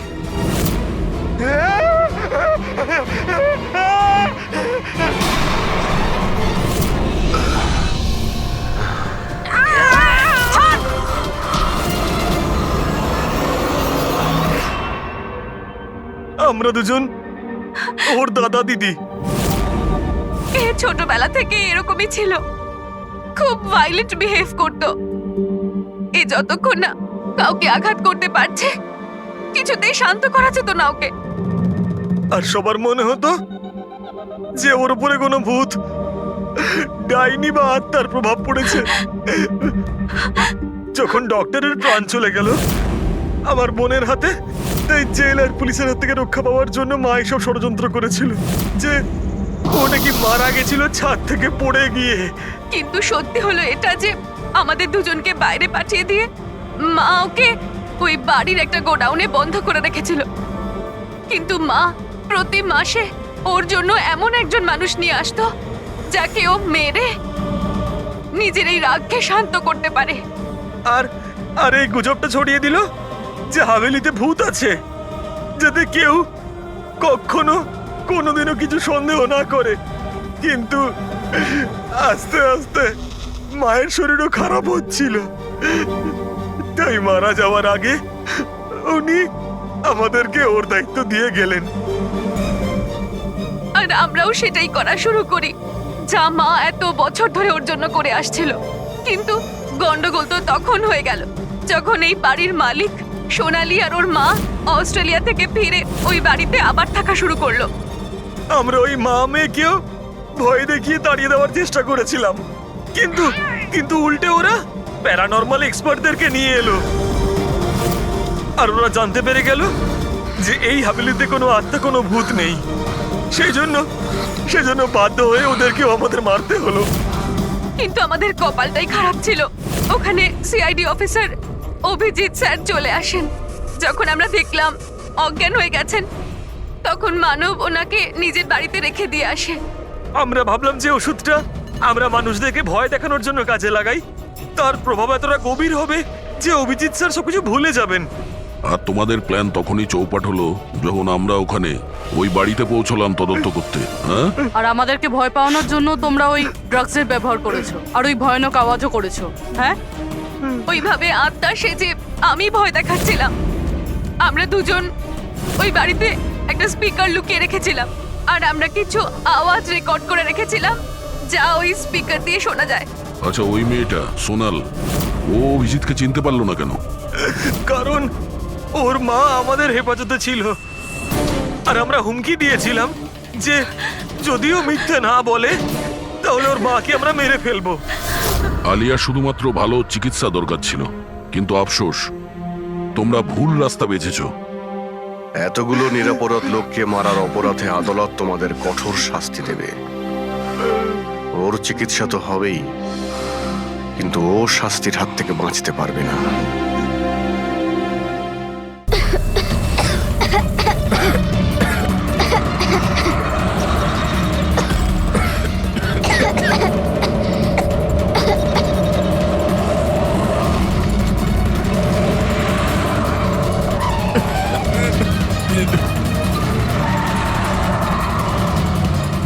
আমরা দুজন ওর দাদা দিদি। এ ছোটবেলা থেকে এরকমই ছিল, খুব ভাইলেন্ট বিহেভ করতো। এ যতক্ষণ না কাউকে আঘাত করতে পারছে কিছুতেই শান্ত করা যেত না ওকে। আর সবার মনে হতো যে ওর উপরে কোনো ভূত, ডাইনি বা আত্মার প্রভাব পড়েছে। যখন ডক্টরের প্রাণ চলে গেল আমার বোনের হাতে, তাই জেল আর পুলিশের হাত থেকে রক্ষা পাওয়ার জন্য মা এসব ষড়যন্ত্র করেছিল যে ও নাকি মারা গেছিল ছাদ থেকে পড়ে গিয়ে। কিন্তু সত্যি হলো এটা যে আমাদের দুজনকে বাইরে পাঠিয়ে দিয়ে মা ওকে ওই বাড়ির একটা গোডাউনে বন্ধ করে রেখেছিল। কিন্তু মা প্রতি মাসে ওর জন্য এমন একজন মানুষ নিয়ে আসতো যাকে ও মেরে নিজের এই রাগকে শান্ত করতে পারে। আর আর এই গুজবটা ছড়িয়ে দিল যে হাভেলিতে ভূত আছে, যাতে কেউ কখনো কোনোদিনও কিছু সন্দেহ না করে। কিন্তু আস্তে আস্তে মায়ের শরীরও খারাপ হচ্ছিল, তাই মারা যাওয়ার আগে উনি আমাদেরকে ওর দায়িত্ব দিয়ে গেলেন। আর আমরাও সেটাই করা শুরু করি যা মা এত বছর ধরে ওর জন্য করে আসছিল। কিন্তু গন্ডগোল তো তখন হয়ে গেল যখন এই বাড়ির মালিক সোনালি আর ওর মা অস্ট্রেলিয়া থেকে ফিরে ওই বাড়িতে আবার থাকা শুরু করলো। আমরা ওই মা মেয়েকেও ভয় দেখিয়ে তাড়িয়ে দেওয়ার চেষ্টা করেছিলাম, কিন্তু কিন্তু উল্টে ওরা প্যারানর্মাল এক্সপার্টদেরকে নিয়ে এলো। আর ওরা জানতে পেরে গেল যে এই হাভেলিতে কোনো আত্মা, কোনো ভূত নেই। সেজন্য বাধ্য হয়ে ওদেরকেও আমাদের মারতে হলো। কিন্তু আমাদের কপালটাই খারাপ ছিল, ওখানে সিআইডি অফিসার অভিজিৎ স্যার চলে আসেন। যখন আমরা দেখলাম অজ্ঞান হয়ে গেছেন, তখন মানব ওনাকে নিজের বাড়িতে রেখে দিয়ে আসে। আমরা ভাবলাম যে ওষুধটা আমরা মানুষদেরকে ভয় দেখানোর জন্য কাজে লাগাই, তার প্রভাব এতটা গভীর হবে যে অভিজিৎ স্যার সবকিছু ভুলে যাবেন। আর তোমাদের প্ল্যান তখনই চৌপাট হলো যখন আমরা ওখানে ওই বাড়িতে পৌঁছলাম তদন্ত করতে। হ্যাঁ, আর আমাদেরকে ভয় পাওয়ানোর জন্য তোমরা ওই ড্রাগসের ব্যবহার করেছো আর ওই ভয়ানক আওয়াজও করেছো। হ্যাঁ, ওইভাবে আত্মা সেজে আমি ভয় দেখাচ্ছিলাম। আমরা দুজন ওই বাড়িতে একটা স্পিকার লুকিয়ে রেখেছিলাম আর আমরা কিছু আওয়াজ রেকর্ড করে রেখেছিলাম যা ওই স্পিকার দিয়ে শোনা যায়। আচ্ছা, ওই মেয়েটা সোনাল, ও অভিজিৎকে চিনতে পারলো না কেন? কারণ ওর মা আমাদের হেফাজতে ছিল আর আমরা হুমকি দিয়েছিলাম যে যদিও মিথ্যে না বলে তাহলে ওর মাকে আমরা মেরে ফেলবো। আলিয়া শুধুমাত্র ভালো চিকিৎসা দরকার ছিল, কিন্তু আফসোস তোমরা ভুল রাস্তা বেছেছো। এতগুলো নিরাপরাধ লোককে মারার অপরাধে আদালত তোমাদের কঠোর শাস্তি দেবে। ওর চিকিৎসা তো হবেই, কিন্তু ও শাস্তির হাত থেকে বাঁচতে পারবে না।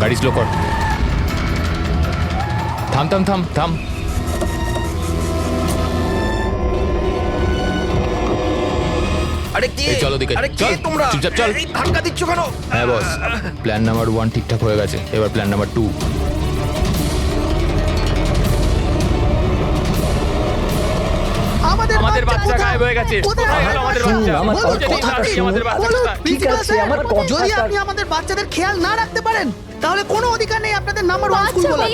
গাড়ি স্লো কর। থাম থাম থাম থাম। আরে কে? এই চলো দিকে, আরে কে চল, তোমরা? চুপচাপ চল। এই ধাক্কা দিচ্ছ কেন? হ্যাঁ বস, প্ল্যান নাম্বার 1 ঠিকঠাক হয়ে গেছে, এবার প্ল্যান নাম্বার 2। আমাদের বাচ্চা গায়েব হয়ে গেছে। কোথায় গেল আমাদের বাচ্চা? আমাদের বাচ্চা ঠিক আছে, আমার যদি আপনি আমাদের বাচ্চাদের খেয়াল না রাখতে পারেন তাহলে কোনো অধিকার নেই আপনাদের নাম্বার 1 স্কুল বলার।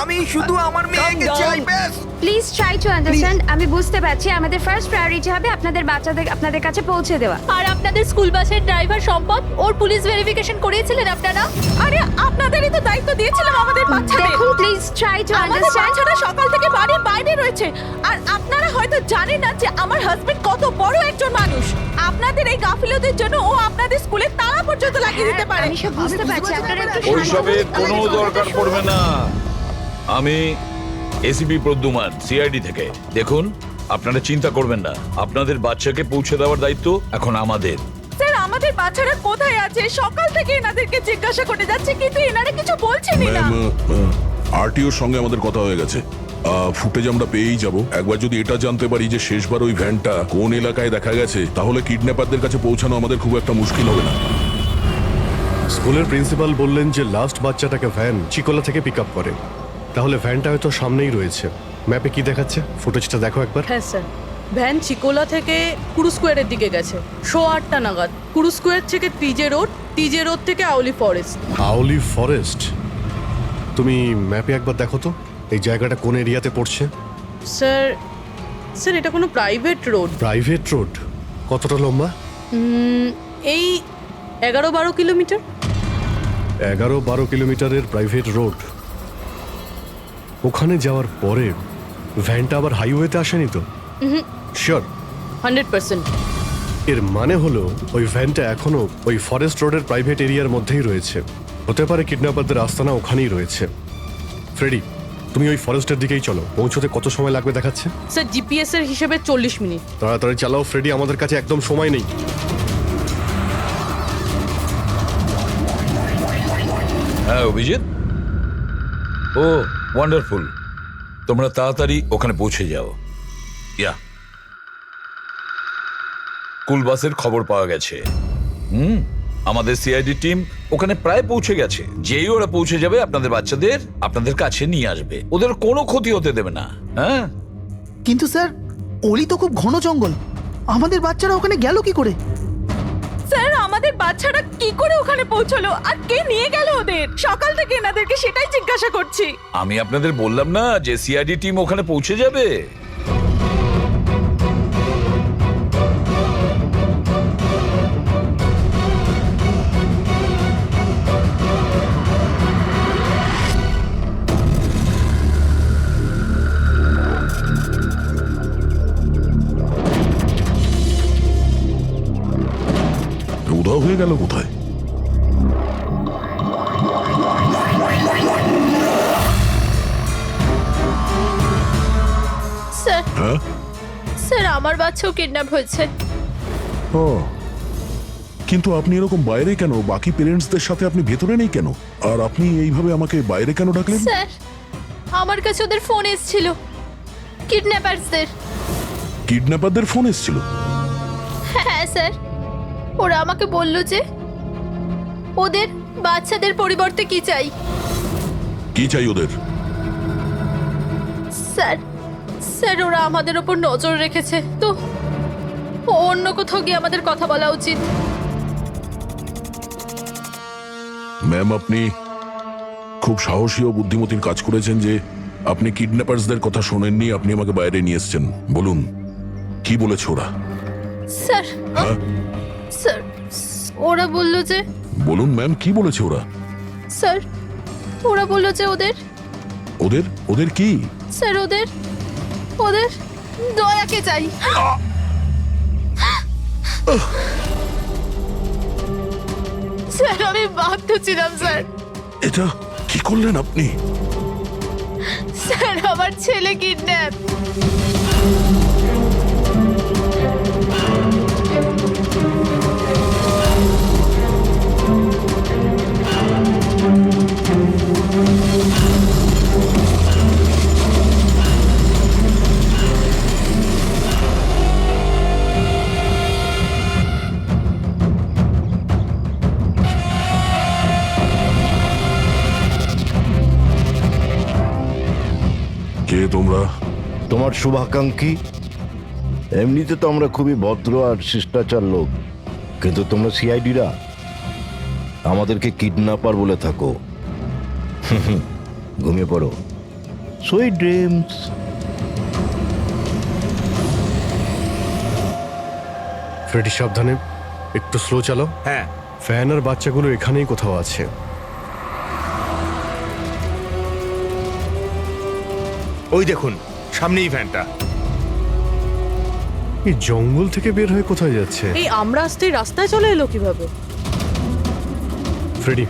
আমি শুধু আমার মেয়েকে চাই ব্যাস। Please try to understand. আমি বুঝতে পারছি আমাদের ফার্স্ট প্রায়োরিটি হবে আপনাদের বাচ্চাদের আপনাদের কাছে পৌঁছে দেওয়া। আর আপনাদের স্কুল বাসের ড্রাইভার সম্পদ, ওর পুলিশ ভেরিফিকেশন করিয়েছিলেন আপনারা? আরে আপনাদেরই তো দায়িত্ব দিয়েছিলাম আমাদের বাচ্চাদের। দেখুন প্লিজ ট্রাই টু আমাদের আন্ডারস্ট্যান্ড। বাচ্চারা সকাল থেকে বাড়ির বাইরে রয়েছে, আর আপনারা হয়তো জানেন না যে আমার হাজবেন্ড কত বড় একজন মানুষ। আপনাদের এই গাফিলতির জন্য ও আপনাদের স্কুলে তালা পর্যন্ত লাগিয়ে দিতে পারে। আমি সব বুঝতে পারছি, আপনারা একটু ওইসবের কোনো দরকার পড়বে না। আমি এসিপি প্রদ্যুমান, সিআইডি থেকে। দেখুন, আপনারা চিন্তা করবেন না, আপনাদের বাচ্চাকে পৌঁছে দেওয়ার দায়িত্ব এখন আমাদের। স্যার, আমাদের বাচ্চারা কোথায় আছে? সকাল থেকে এনাদেরকে জিজ্ঞাসা করে যাচ্ছে, কিন্তু এনারা কিছু বলছেনই না। আরটিওর সঙ্গে আমাদের কথা হয়ে গেছে, ফুটেজ আমরা পেয়েই যাব। একবার যদি এটা জানতে পারি যে শেষবার ওই ভ্যানটা কোন এলাকায় দেখা গেছে, তাহলে কিডন্যাপারদের কাছে পৌঁছানো আমাদের খুব একটা মুশকিল হবে না। স্কুলের প্রিন্সিপাল বললেন যে লাস্ট বাচ্চাটাকে ভ্যান চিকোলা থেকে পিক আপ করে। তাহলে ভ্যানটা হয়তো সামনেই রয়েছে। ম্যাপে কি দেখাচ্ছে? ফুটেজটা দেখো একবার। হ্যাঁ স্যার, ভ্যান চিকোলা থেকে কুরু স্কোয়ারের দিকে গেছে 8:30 নাগাদ। কুরু স্কোয়ার থেকে টিজে রোড থেকে আউলি ফরেস্ট। আউলি ফরেস্ট? তুমি ম্যাপে একবার দেখো তো এই জায়গাটা কোন এরিয়াতে পড়ছে। স্যার এটা কোনো প্রাইভেট রোড। Private road? কতটা লম্বা? এই 11-12 কিলোমিটার। 11-12 কিলোমিটারের প্রাইভেট রোড। ওখানে যাওয়ার পরে ভ্যানটা আবার হাইওয়েতে আসেনি তো? শিওর? 100%। এর মানে হলো ওই ভ্যানটা এখনো ওই ফরেস্ট রোডের প্রাইভেট এরিয়ার মধ্যেই রয়েছে। হতে পারে কিডন্যাপারদের আস্তানা ওখানেই রয়েছে। ফ্রেডি, তুমি ওই ফরেস্টের দিকেই চলো। পৌঁছতে কত সময় লাগবে দেখাচ্ছে? স্যার জিপিএস এর হিসেবে 40 মিনিট। তাড়াতাড়ি চালাও ফ্রেডি, আমাদের কাছে একদম সময় নেই। হ্যাঁ অভিজিৎ, ও ওয়ান্ডারফুল, তোমরা তাড়াতাড়ি ওখানে পৌঁছে যাও। ইয়া, স্কুল বাসের খবর পাওয়া গেছে। আমাদের সিআইডি টিম ওখানে প্রায় পৌঁছে গেছে। যেই ওরা পৌঁছে যাবে আপনাদের বাচ্চাদের আপনাদের কাছে নিয়ে আসবে, ওদের কোনো ক্ষতি হতে দেবে না। হ্যাঁ, কিন্তু স্যার ওলি তো খুব ঘন জঙ্গল, আমাদের বাচ্চারা ওখানে গেল কি করে? স্যার, আমাদের বাচ্চারা কি করে ওখানে পৌঁছলো আর কে নিয়ে গেল ওদের? সকাল থেকে এনাদেরকে সেটাই জিজ্ঞাসা করছি। আমি আপনাদের বললাম না যে সিআইডি টিম ওখানে পৌঁছে যাবে। উধাও হয়ে গেল কোথায়? স্যার, হ্যাঁ, স্যার আমার বাচ্চাও কিডন্যাপ হয়েছে। ও, কিন্তু আপনি এরকম বাইরে কেন? বাকি পেরেন্টসদের সাথে আপনি ভেতরে নেই কেন? আর আপনি এইভাবে আমাকে বাইরে কেন ডাকলেন? স্যার, আমার কাছে ওদের ফোন এসেছিল, কিডন্যাপারসদের। কিডন্যাপারদের ফোন এসেছিল? হ্যাঁ স্যার, ওরা আমাকে বলল যে ওদের বাচ্চাদের পরিবর্তে কি চাই। কি চাই ওদের? স্যার স্যার ওরা আমাদের ওপর নজর রেখেছে, তো অন্য কোথাও গিয়ে আমাদের কথা বলা উচিত। ম্যাম, আপনি খুব সাহসী ও বুদ্ধিমতীর কাজ করেছেন যে আপনি কিডন্যাপার্সদের কথা শোনেননি, আপনি আমাকে বাইরে নিয়ে এসেছেন। বলুন, কি বলেছে ওরা? স্যার হ্যাঁ স্যার ওরা বলল যে, বলুন ম্যাম, কি বলেছে ওরা? স্যার ওরা বলল যে ওদের ওদের ওদের কি? স্যার ওদের ওদের দয়াকে চাই। স্যার আমি বাধ্য ছিলাম স্যার। এটা কি করলেন আপনি? স্যার আমার ছেলে কিডন্যাপ। কে তোমরা? তোমার শুভাকাঙ্ক্ষী। এমনিতে তো আমরা খুবই ভদ্র আর শিষ্টাচার লোক, কিন্তু তোমরা সিআইডিরা আমাদেরকে কিডন্যাপার বলে থাকো। ঘুমিয়ে পড়ো, সুইট ড্রিমস। ফ্রেডি সাবধানে, একটু স্লো চালো। হ্যাঁ, ফ্যান আর বাচ্চাগুলো এখানেই কোথাও আছে। ওই দেখুন সামনেই ভ্যানটা। এই জঙ্গল থেকে বের হয়ে কোথায় যাচ্ছে? এই আমরা আসতেই রাস্তায় চলে এলো কিভাবে? ফ্রেডি,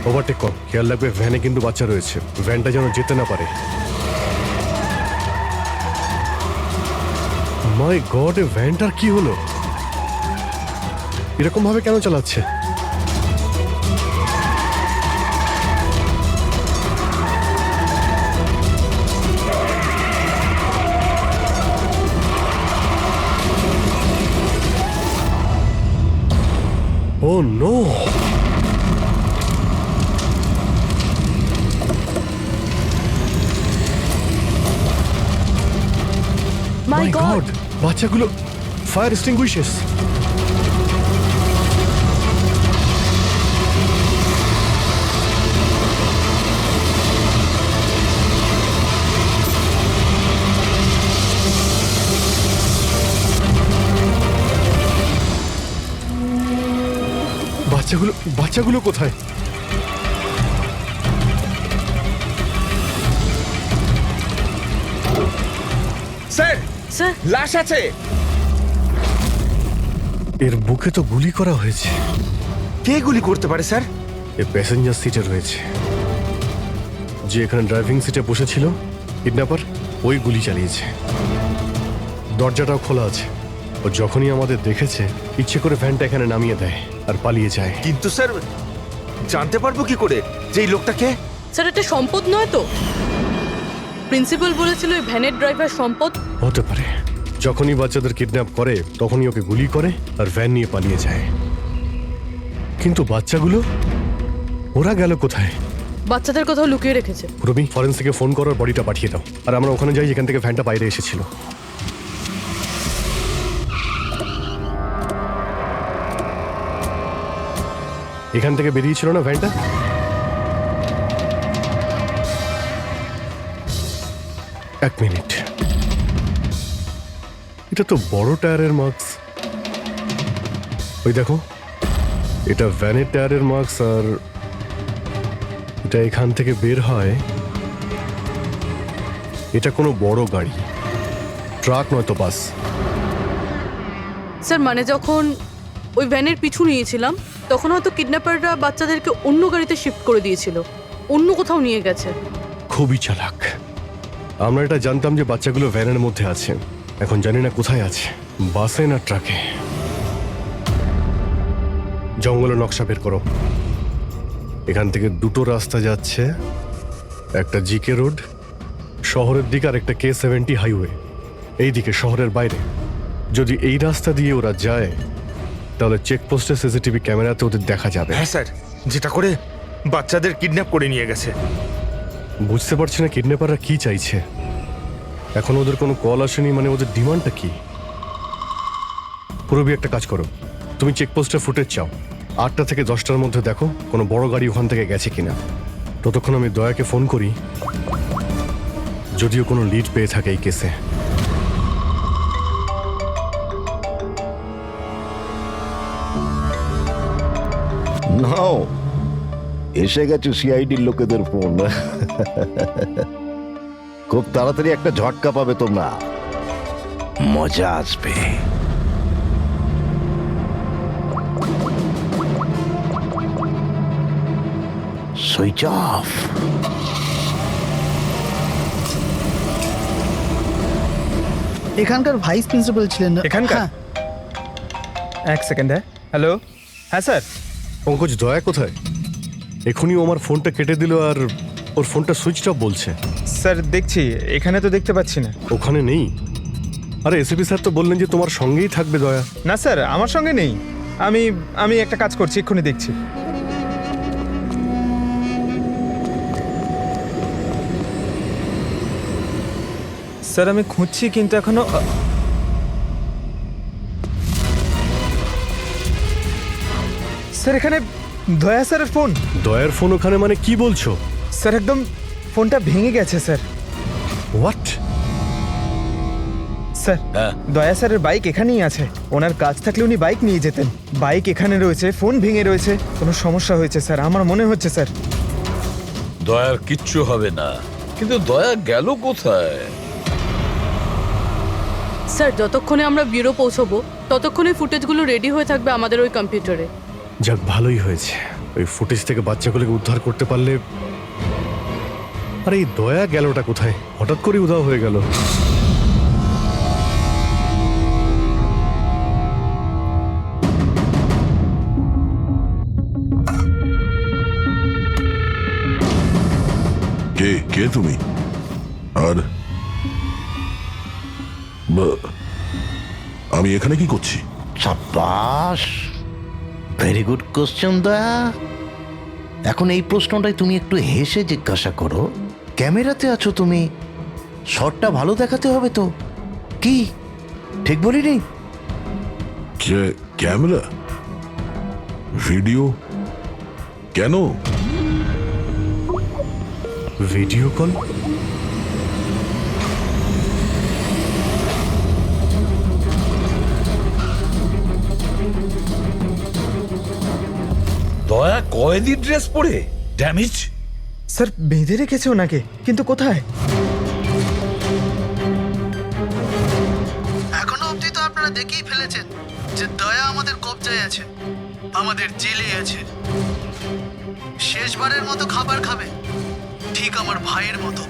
ওভারটেক কর, খেয়াল রাখবে ভ্যানে কিন্তু বাচ্চা রয়েছে, ভ্যানটা যেন যেতে না পারে। মাই গড, এ ভ্যানটার কি হলো? এরকম ভাবে কেন চালাচ্ছে? Oh no! মাই গড, বাচ্চাগুলো ফায়ার এক্সটিংগুইশার্স। বাচ্চাগুলো কোথায়? স্যার স্যার লাশ আছে। এর বুকে তো গুলি করা হয়েছে। কে গুলি করতে পারে স্যার? এ প্যাসেঞ্জার সিটে রয়েছে। যে এখানে ড্রাইভিং সিটে বসেছিল কিডন্যাপার, ওই গুলি চালিয়েছে। দরজাটাও খোলা আছে। ও যখনই আমাদের দেখেছে ইচ্ছে করে ভ্যানটা এখানে নামিয়ে দেয় আর পালিয়ে যায়। কিন্তু স্যার জানতে পারবো কি করে যে এই লোকটা কে? স্যার এটা সম্পদ নয় তো? প্রিন্সিপাল বলেছিল এই ভ্যানের ড্রাইভার সম্পদ। হতে পারে। যখনই বাচ্চাদের কিডন্যাপ করে তখনই ওকে গুলি করে আর ভ্যান নিয়ে পালিয়ে যায়। কিন্তু বাচ্চাগুলো, ওরা গেল কোথায়? বাচ্চাদের কোথাও লুকিয়ে রেখেছে। রবি, ফরেন্সিকে ফোন করো, বডিটা পাঠিয়ে দাও, আর আমরা ওখানে যাই যেখান থেকে ভ্যানটা বাইরে এসেছিল। এখান থেকে বেরিয়েছিল না ভ্যানটা? এক মিনিট, এটা তো বড় টায়ারের মার্কস। ওই দেখো, এটা ভ্যানের টায়ারের মার্কস, আর এটা এখান থেকে বের হয়। এটা কোনো বড় গাড়ি, ট্রাক নয়তো বাস। স্যার মানে যখন ওই ভ্যানের পিছু নিয়েছিলাম তখন হয়তো কিডন্যাপাররা বাচ্চাদেরকে অন্য গাড়িতে শিফট করে দিয়েছিল, অন্য কোথাও নিয়ে গেছে। খুবই চালাক। আমরা এটা জানতাম যে বাচ্চাগুলো ভ্যানের মধ্যে আছে, এখন জানি না কোথায় আছে, বাসে না ট্রাকে। জঙ্গলের নকশা বের করো। এখান থেকে দুটো রাস্তা যাচ্ছে, একটা জিকে রোড শহরের দিকে আর একটা K70 হাইওয়ে এই দিকে শহরের বাইরে। যদি এই রাস্তা দিয়ে ওরা যায় তাহলে চেকপোস্টে সিসিটিভি ক্যামেরাতে ওদের দেখা যাবে। হ্যাঁ স্যার, যেটা করে বাচ্চাদের কিডন্যাপ করে নিয়ে গেছে। বুঝতে পারছি না কিডন্যাপাররা কি চাইছে। এখন ওদের কোনো কল আসেনি, মানে ওদের ডিমান্ডটা কি? পুরবি একটা কাজ করো, তুমি চেকপোস্টের ফুটেজ চাও, 8টা থেকে 10টার মধ্যে দেখো কোনো বড় গাড়ি ওখান থেকে গেছে কিনা। ততক্ষণ আমি দয়াকে ফোন করি, যদিও কোনো লিড পেয়ে থাকে এই কেসে। নাও, এসে গেছে সিআইডির লোকেদের ফোন। খুব তাড়াতাড়ি একটা ঝটকা পাবে তোমরা, মজা আসবে। Switch off. এখানকার ভাইস প্রিন্সিপাল ছিলেন না? এখানকার? হ্যাঁ। এক সেকেন্ড। হ্যালো, হ্যাঁ স্যার। পঙ্কজ, দয়া কোথায়? এখনই ও আমার ফোনটা কেটে দিল আর ওর ফোনটা সুইচ অফ বলছে। স্যার দেখছি, এখানে তো দেখতে পাচ্ছি না। ওখানে নেই? আরে এসপি স্যার তো বললেন যে তোমার সঙ্গেই থাকবে দয়া। না স্যার, আমার সঙ্গে নেই। আমি একটা কাজ করছি, এক্ষুনি দেখছি। স্যার আমি খুঁজছি কিন্তু এখনো স্যার এখানে দয়া স্যারের ফোন। দয়ার ফোন ওখানে মানে কি বলছো? স্যার একদম ফোনটা ভেঙে গেছে স্যার। হোয়াট? স্যার দয়া স্যারের বাইক এখানেই আছে। ওনার কাজ থাকলে উনি বাইক নিয়ে যেতেন। বাইক এখানে রয়েছে, ফোন ভেঙে রয়েছে। কোনো সমস্যা হয়েছে স্যার, আমার মনে হচ্ছে স্যার। দয়ার কিচ্ছু হবে না, কিন্তু দয়া গেল কোথায়? স্যার যতক্ষণে আমরা ব্যুরো পৌঁছবো ততক্ষণে ফুটেজগুলো রেডি হয়ে থাকবে আমাদের ওই কম্পিউটারে। যাক, ভালোই হয়েছে। ওই ফুটেজ থেকে বাচ্চাগুলোকে উদ্ধার করতে পারলে। আরে এই দয়া গেলটা কোথায়? হঠাৎ করে উধাও হয়ে গেল। কে কে তুমি? আর আমি এখানে কি করছি? সাব্বাস, ভেরি গুড কোশ্চেন দয়া। এখন এই প্রশ্নটাই তুমি একটু হেসে জিজ্ঞাসা করো। ক্যামেরাতে আছো তুমি, শটটা ভালো দেখাতে হবে তো। কি ঠিক বলিনি? ক্যামেরা? ভিডিও? কেন? Video call? দয়া কয়েদি ড্রেস পরে ড্যামেজ। স্যার বেঁধে রেখেছে ওনাকে, কিন্তু কোথায়? এখনো অবধি তো আপনারা দেখেই ফেলেছেন যে দয়া আমাদের কবজায় আছে, আমাদের জেলে আছে। শেষবারের মতো খাবার খাবে, ঠিক আমার ভাইয়ের মতো,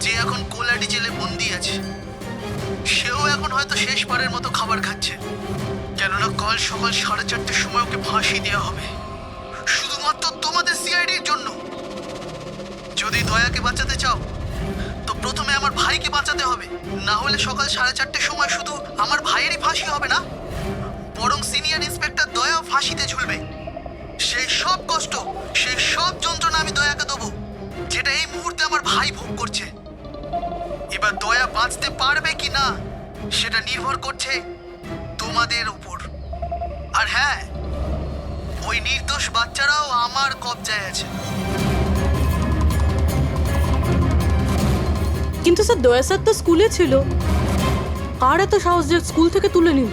যে এখন কোলাডি জেলে বন্দি আছে। সেও এখন হয়তো শেষবারের মতো খাবার খাচ্ছে, কেননা কাল সকাল 4:30টার সময় ওকে ফাঁসি দেওয়া হবে, শুধুমাত্র তোমাদের সিআইডির জন্য। যদি দয়াকে বাঁচাতে চাও তো প্রথমে আমার ভাইকে বাঁচাতে হবে, না হলে সকাল 4:30টার সময় শুধু আমার ভাইয়েরই ফাঁসি হবে না, বরং সিনিয়র ইন্সপেক্টর দয়াও ফাঁসিতে ঝুলবে। সেই সব কষ্ট, সেই সব যন্ত্রণা আমি দয়াকে দেবো, যেটা এই মুহূর্তে আমার ভাই ভোগ করছে। এবার দয়া বাঁচতে পারবে কি না সেটা নির্ভর করছে তোমাদের উপর। আর হ্যাঁ, ওই নির্দোষ বাচ্চারাও আমার কবজায় আছে। কিন্তু স্যার দয়া স্যার তো স্কুলে ছিল, কার এত সাহস যে স্কুল থেকে তুলে নিল?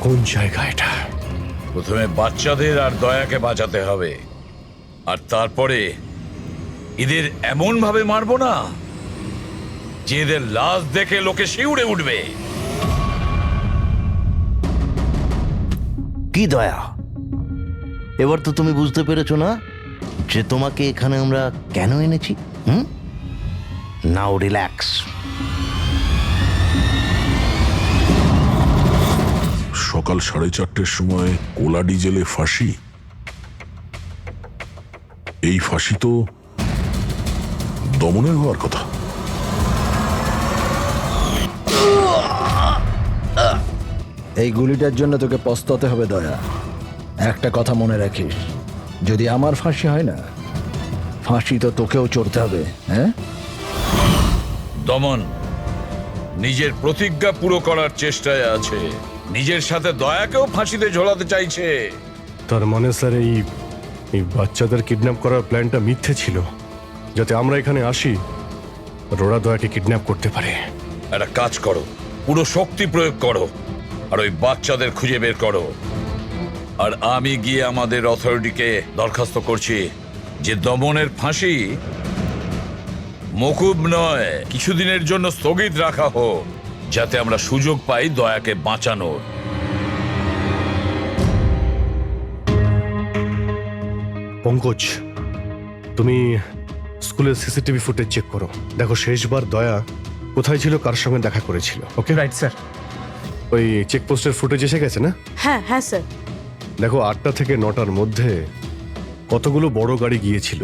কোন জায়গা এটা? প্রথমে বাচ্চাদের আর দয়াকে বাঁচাতে হবে, আর তারপরে এদের এমন ভাবে মারবো না যে এদের লাশ দেখে লোকে শিউরে উঠবে। কি দয়া, এবার তো তুমি বুঝতে পেরেছো না যে তোমাকে এখানে আমরা কেন এনেছি? নাও রিল্যাক্স। সকাল 4:30টার সময় কোলাডি জেলে ফাঁসি। এই ফাঁসি তো দমনের হওয়ার কথা। এই গুলিটার জন্য তোকে পস্তাতে হবে দয়া। একটা কথা মনে রাখিস, যদি আমার ফাঁসি হয় না, ফাঁসি তো তোকেও চড়তে হবে, হ্যাঁ? দমন নিজের প্রতিজ্ঞা পুরো করার চেষ্টায় আছে, নিজের সাথে দয়াকেও ফাঁসিতে ঝোলাতে চাইছে। তার মানে স্যার এই বাচ্চাদের কিডন্যাপ করার প্ল্যানটা মিথ্যে ছিল, যাতে আমরা এখানে আসি আর ওরা দয়াকে কিডন্যাপ করতে পারে। একটা কাজ করো, পুরো শক্তি প্রয়োগ করো আর ওই বাচ্চাদের খুঁজে বের করো। আর আমি গিয়ে আমাদের অথরিটিকে দরখাস্ত করছি যে দমনের ফাঁসি মকুব নয়, কিছুদিনের জন্য স্থগিত রাখা হোক, যাতে আমরা সুযোগ পাই দয়াকে বাঁচানোর। পঙ্কজ, তুমি স্কুলের সিসিটিভি ফুটেজ চেক করো, দেখো শেষবার দয়া কোথায় ছিল, কার সঙ্গে দেখা করেছিল। Okay right sir. ওই চেকপোস্টের ফুটেজ এসে গেছে না? হ্যাঁ হ্যাঁ স্যার। দেখো 8টা থেকে 9টার মধ্যে কতগুলো বড় গাড়ি গিয়েছিল।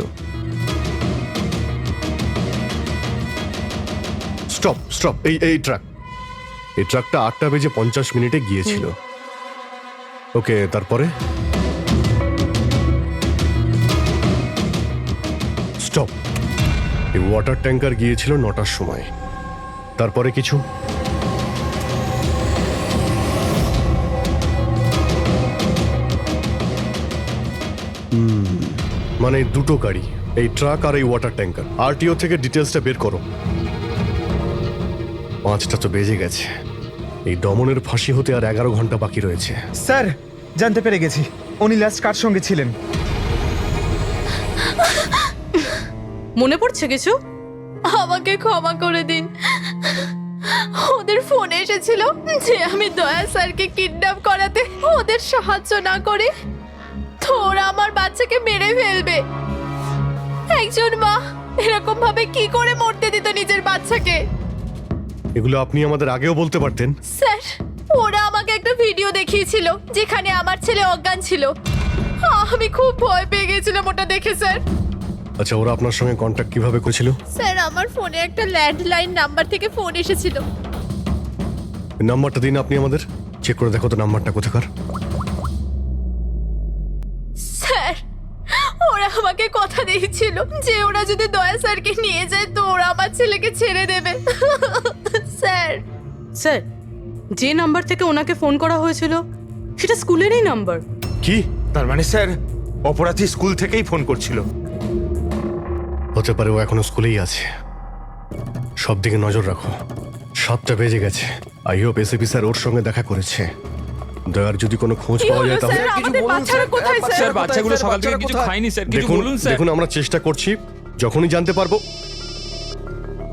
স্টপ স্টপ, এই ট্রাকটা 8টা বেজে 50 মিনিটে গিয়েছিল। ওকে, তারপরে স্টপ, এই ওয়াটার ট্যাঙ্কার গিয়েছিল 9টার সময়। তারপরে কিছু? মানে 2টো গাড়ি, এই ট্রাক আর এই ওয়াটার ট্যাঙ্কার। আরটিও থেকে ডিটেলসটা বের করো। 5টা তো বেজে গেছে, এই দমনের ফাঁসি হতে আর 11 ঘন্টা বাকি রয়েছে। স্যার, জানতে পেরে গেছি উনি লাস্ট কার সঙ্গে ছিলেন। মনে পড়ছে কিছু? আমাকে ক্ষমা করে দিন। ওদের ফোন এসেছিল যে আমি দয়া স্যারকে কিডন্যাপ করাতে ওদের সাহায্য না করে তো ওরা আমার বাচ্চাকে মেরে ফেলবে। একজন মা এরকম ভাবে কি করে মরতে দিত নিজের বাচ্চাকে? এগুলো আপনি আমাদের আগেও বলতে পারতেন। স্যার, ওরা আমাকে একটা ভিডিও দেখিয়েছিল যেখানে আমার ছেলে অজ্ঞান ছিল। আমি খুব ভয় পেয়ে গেছিলাম ওটা দেখে স্যার। আচ্ছা, ওরা আপনার সঙ্গে কন্ট্যাক্ট কিভাবে করেছিল? স্যার, আমার ফোনে একটা ল্যান্ডলাইন নাম্বার থেকে ফোন এসেছিল। নাম্বারটা দিন আপনি আমাদের, চেক করে দেখো তো নাম্বারটা কোথাকার। স্যার, ওরা আমাকে কথা দিয়েছিল যে ওরা যদি দয়া স্যারকে নিয়ে যায় তো ওরা আমার ছেলেকে ছেড়ে দেবে। স্যার স্যার, যে নাম্বার থেকে ওনাকে ফোন করা হয়েছিল সেটা স্কুলেরই নাম্বার। কি? তার মানে স্যার অপরাধী স্কুল থেকেই ফোন করছিল। হতে পারে ও এখনো স্কুলেই আছে। সব দিকে নজর রাখো। 7টা বেজে গেছে। আই হোপ এসিপি স্যার ওর সঙ্গে দেখা করেছে। দয়ার যদি কোনো খোঁজ পাওয়া যায় তাহলে স্যার, বাচ্চাগুলো সকাল থেকে কিছু খায়নি স্যার, কিছু বলুন স্যার। দেখুন, আমরা চেষ্টা করছি, যখনই জানতে পারবো।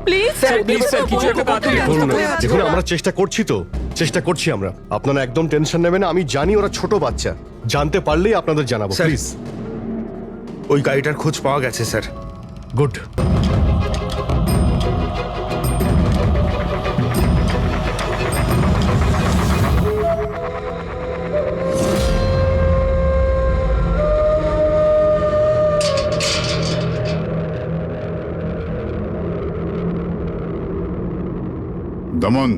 প্লিজ স্যার, প্লিজ স্যার, কিছু একটা কথা দেখুন, আমরা চেষ্টা করছি আমরা। আপনারা একদম টেনশন নেবেন না, আমি জানি ওরা ছোট বাচ্চা, জানতে পারলেই আপনাদের জানাবো। প্লিজ। ওই গাড়িটার খোঁজ পাওয়া গেছে স্যার। গুড। দমন,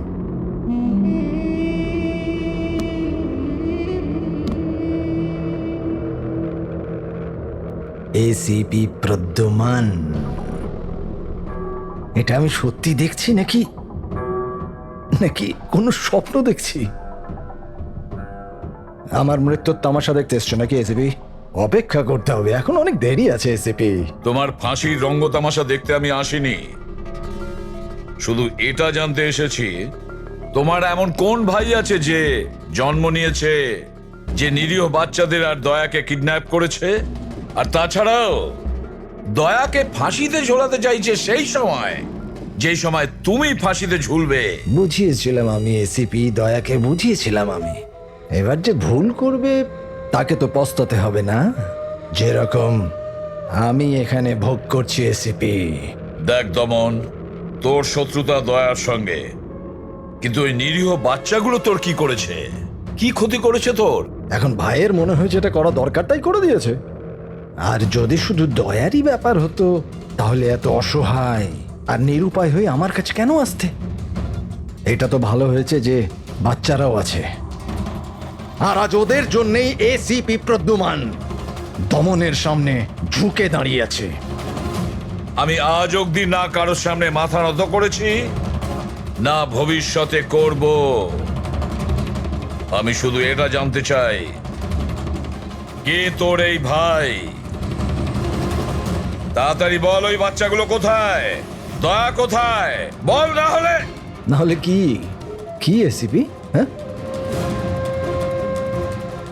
এসিপি প্রদ্যুমান, এটা আমি সত্যি দেখছি নাকি নাকি কোনো স্বপ্ন দেখছি? আমার মৃত্যুর তামাশা দেখতে এসছো নাকি এসিপি? অপেক্ষা করতে হবে, এখন অনেক দেরি আছে এসিপি। তোমার ফাঁসির রঙ্গতামাশা দেখতে আমি আসিনি, শুধু এটা জানতে এসেছি তোমার এমন কোন ভাই আছে যে জন্ম নিয়েছে, যে নিরীহ বাচ্চাদের আর দয়াকে কিডন্যাপ করেছে, আর তাছাড়াও দয়াকে ফাঁসিতে ঝোলাতে চাইছে সেই সময় যেই সময় তুমি ফাঁসিতে ঝুলবে। বুঝিয়েছিলাম আমি এসিপি, দয়াকে বুঝিয়েছিলাম আমি। এবার যে ভুল করবে তাকে তো পস্তাতে হবে না, যেরকম আমি এখানে ভোগ করছি এসিপি। দেখ দমন, তোর শত্রুতা দয়ার সঙ্গে, কিন্তু ওই নিরীহ বাচ্চাগুলো তোর কি করেছে, কি ক্ষতি করেছে তোর? এখন ভাইয়ের মনে হয়েছে এটা করা দরকার তাই করে দিয়েছে। আর যদি শুধু দয়ারই ব্যাপার হতো তাহলে এত অসহায় আর নিরুপায় হয়ে আমার কাছে কেন আসতে? এটা তো ভালো হয়েছে যে বাচ্চারাও আছে, আর আজ ওদের জন্যই এসিপি প্রদ্যুমান দমনের সামনে ঝুঁকে দাঁড়িয়ে আছে। আমি আজ অবধি না কারোর সামনে মাথা নত করেছি, না ভবিষ্যতে করব। আমি শুধু এটা জানতে চাই, কে তোর এই ভাই? তাড়াতাড়ি বল, ওই বাচ্চাগুলো কোথায়? দয়া কোথায়? বল, না হলে কি কি এসিপি? হ্যাঁ,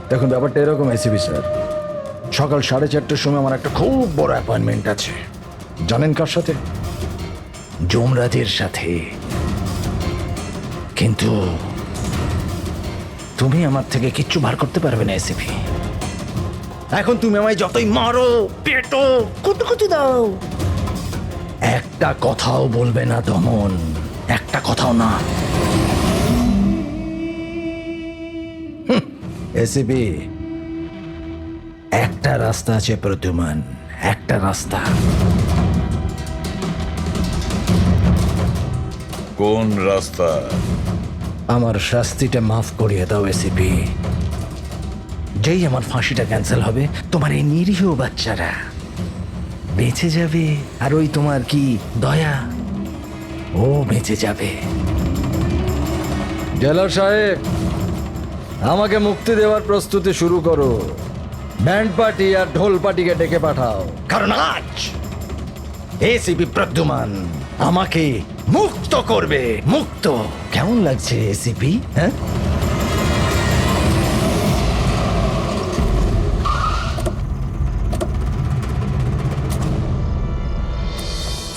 দেখুন ব্যাপারটা এরকম এসিপি স্যার, সকাল 4:30টার সময় আমার একটা খুব বড় অ্যাপয়েন্টমেন্ট আছে। জানেন কার সাথে? যমরাজের সাথে। কিন্তু তুমি আমার থেকে কিচ্ছু বার করতে পারবে না এসিপি। এখন তুমি আমায় যতই মারো, পেটো, কুটুকুটি দাও, একটা কথাও বলবে না দমন, একটা কথাও না। এসিপি, একটা রাস্তা আছে প্রদ্যুমান, একটা রাস্তা। কোন রাস্তা? আমার শাস্তিটা মাফ করিয়ে দাও এসিপি। যেই আমার ফাঁসিটা ক্যান্সেল হবে, তোমার এই নিরীহ বাচ্চারা বেঁচে যাবে, আর ওই তোমার কি দয়া, ও বেঁচে যাবে। জেলার সাহেব, আমাকে মুক্তি দেওয়ার প্রস্তুতি শুরু করো। ব্যান্ড পার্টি আর ঢোল পার্টিকে ডেকে পাঠাও, কারণ আজ এসিপি প্রদ্যুমান আমাকে মুক্ত করবে। মুক্ত। কেমন লাগছে এসিপি? হ্যাঁ,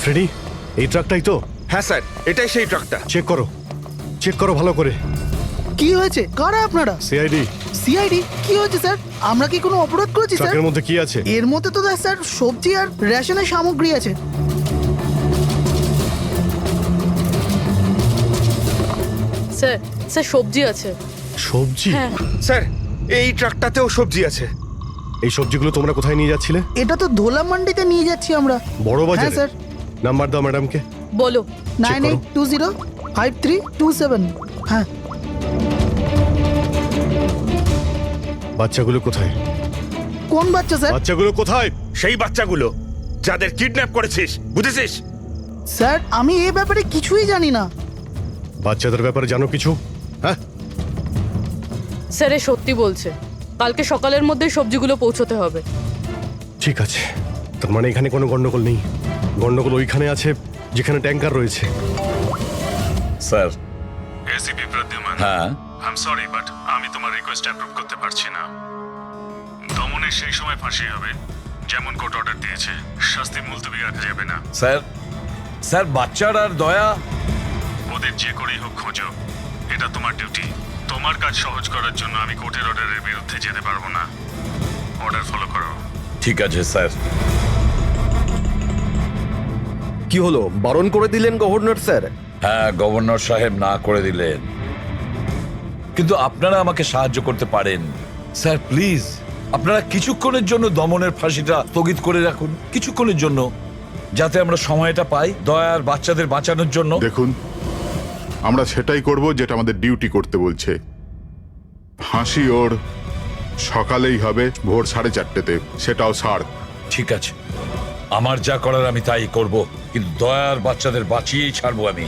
ফ্রেডি, এই ট্রাকটাই তো? হ্যাঁ স্যার, এটাই সেই ট্রাকটা। চেক করো ভালো করে। কি হয়েছে? কারা আপনারা? সিআইডি। সিআইডি? কি হয়েছে স্যার? আমরা কি কোনো অপরাধ করেছি স্যার? ট্রাকের মধ্যে কি আছে? এর মধ্যে তো স্যার সবজি আর রেশনের সামগ্রী আছে। স্যার, স্যার সবজি আছে। সবজি? হ্যাঁ স্যার, এই ট্রাকটাতেও সবজি আছে। এই সবজিগুলো তোমরা কোথায় নিয়ে যাচ্ছিলে? এটা তো ধোলা মান্ডিতে নিয়ে যাচ্ছি আমরা। বড় হ্যাঁ বাজারে? স্যার। নাম্বার দাও ম্যাডামকে। বলো। 98205327। হ্যাঁ। বাচ্চাগুলো কোথায়? কোন বাচ্চা স্যার? বাচ্চাগুলো কোথায়? সেই বাচ্চাগুলো যাদের কিডন্যাপ করেছিস, বুঝেছিস? স্যার, আমি এই ব্যাপারে কিছুই জানি না। বাচ্চাদের ব্যাপারে জানো কিছু? হ্যাঁ স্যার, এ সত্যি বলছে। কালকে সকালের মধ্যে সবজিগুলো পৌঁছতে হবে। ঠিক আছে, তার মানে এখানে কোনো গন্ডগোল নেই। গন্ডগোল ওইখানে আছে যেখানে ট্যাঙ্কার রয়েছে। স্যার। এসিপি প্রদ্যুমান, হ্যাঁ, আই এম সরি বাট আমি তোমার রিকোয়েস্ট অ্যাপ্রুভ করতে পারছি না। দমনের সেই সময় ফাঁসি হবে যেমন কোর্ট অর্ডার দিয়েছে, শাস্তি মুলতবি রাখা যাবে না। স্যার বাচ্চার আর দয়া, ওদের যে করেই হোক খোঁজো, এটা তোমার ডিউটি। তোমার কাজ সহজ করার জন্য আমি কোর্টের অর্ডারের বিরুদ্ধে যেতে পারবো না। অর্ডার ফলো করো। ঠিক আছে স্যার। কি হলো, বারণ করে দিলেন গভর্নর স্যার? হ্যাঁ, গভর্নর সাহেব না করে দিলেন, কিন্তু আপনারা আমাকে সাহায্য করতে পারেন। স্যার প্লিজ, আপনারা কিছুক্ষণের জন্য দমনের ফাঁসিটা স্থগিত করে রাখুন, কিছুক্ষণের জন্য, যাতে আমরা সময়টা পাই দয়ার বাচ্চাদের বাঁচানোর জন্য। দেখুন, আমরা সেটাই করব যেটা আমাদের ডিউটি করতে বলছে। ফাঁসি ওর সকালেই হবে, ভোর 4:30-তে, সেটাও ছাড়। ঠিক আছে, আমার যা করার আমি তাই করব, কিন্তু দয়ার বাচ্চাদের বাঁচিয়েই ছাড়বো আমি।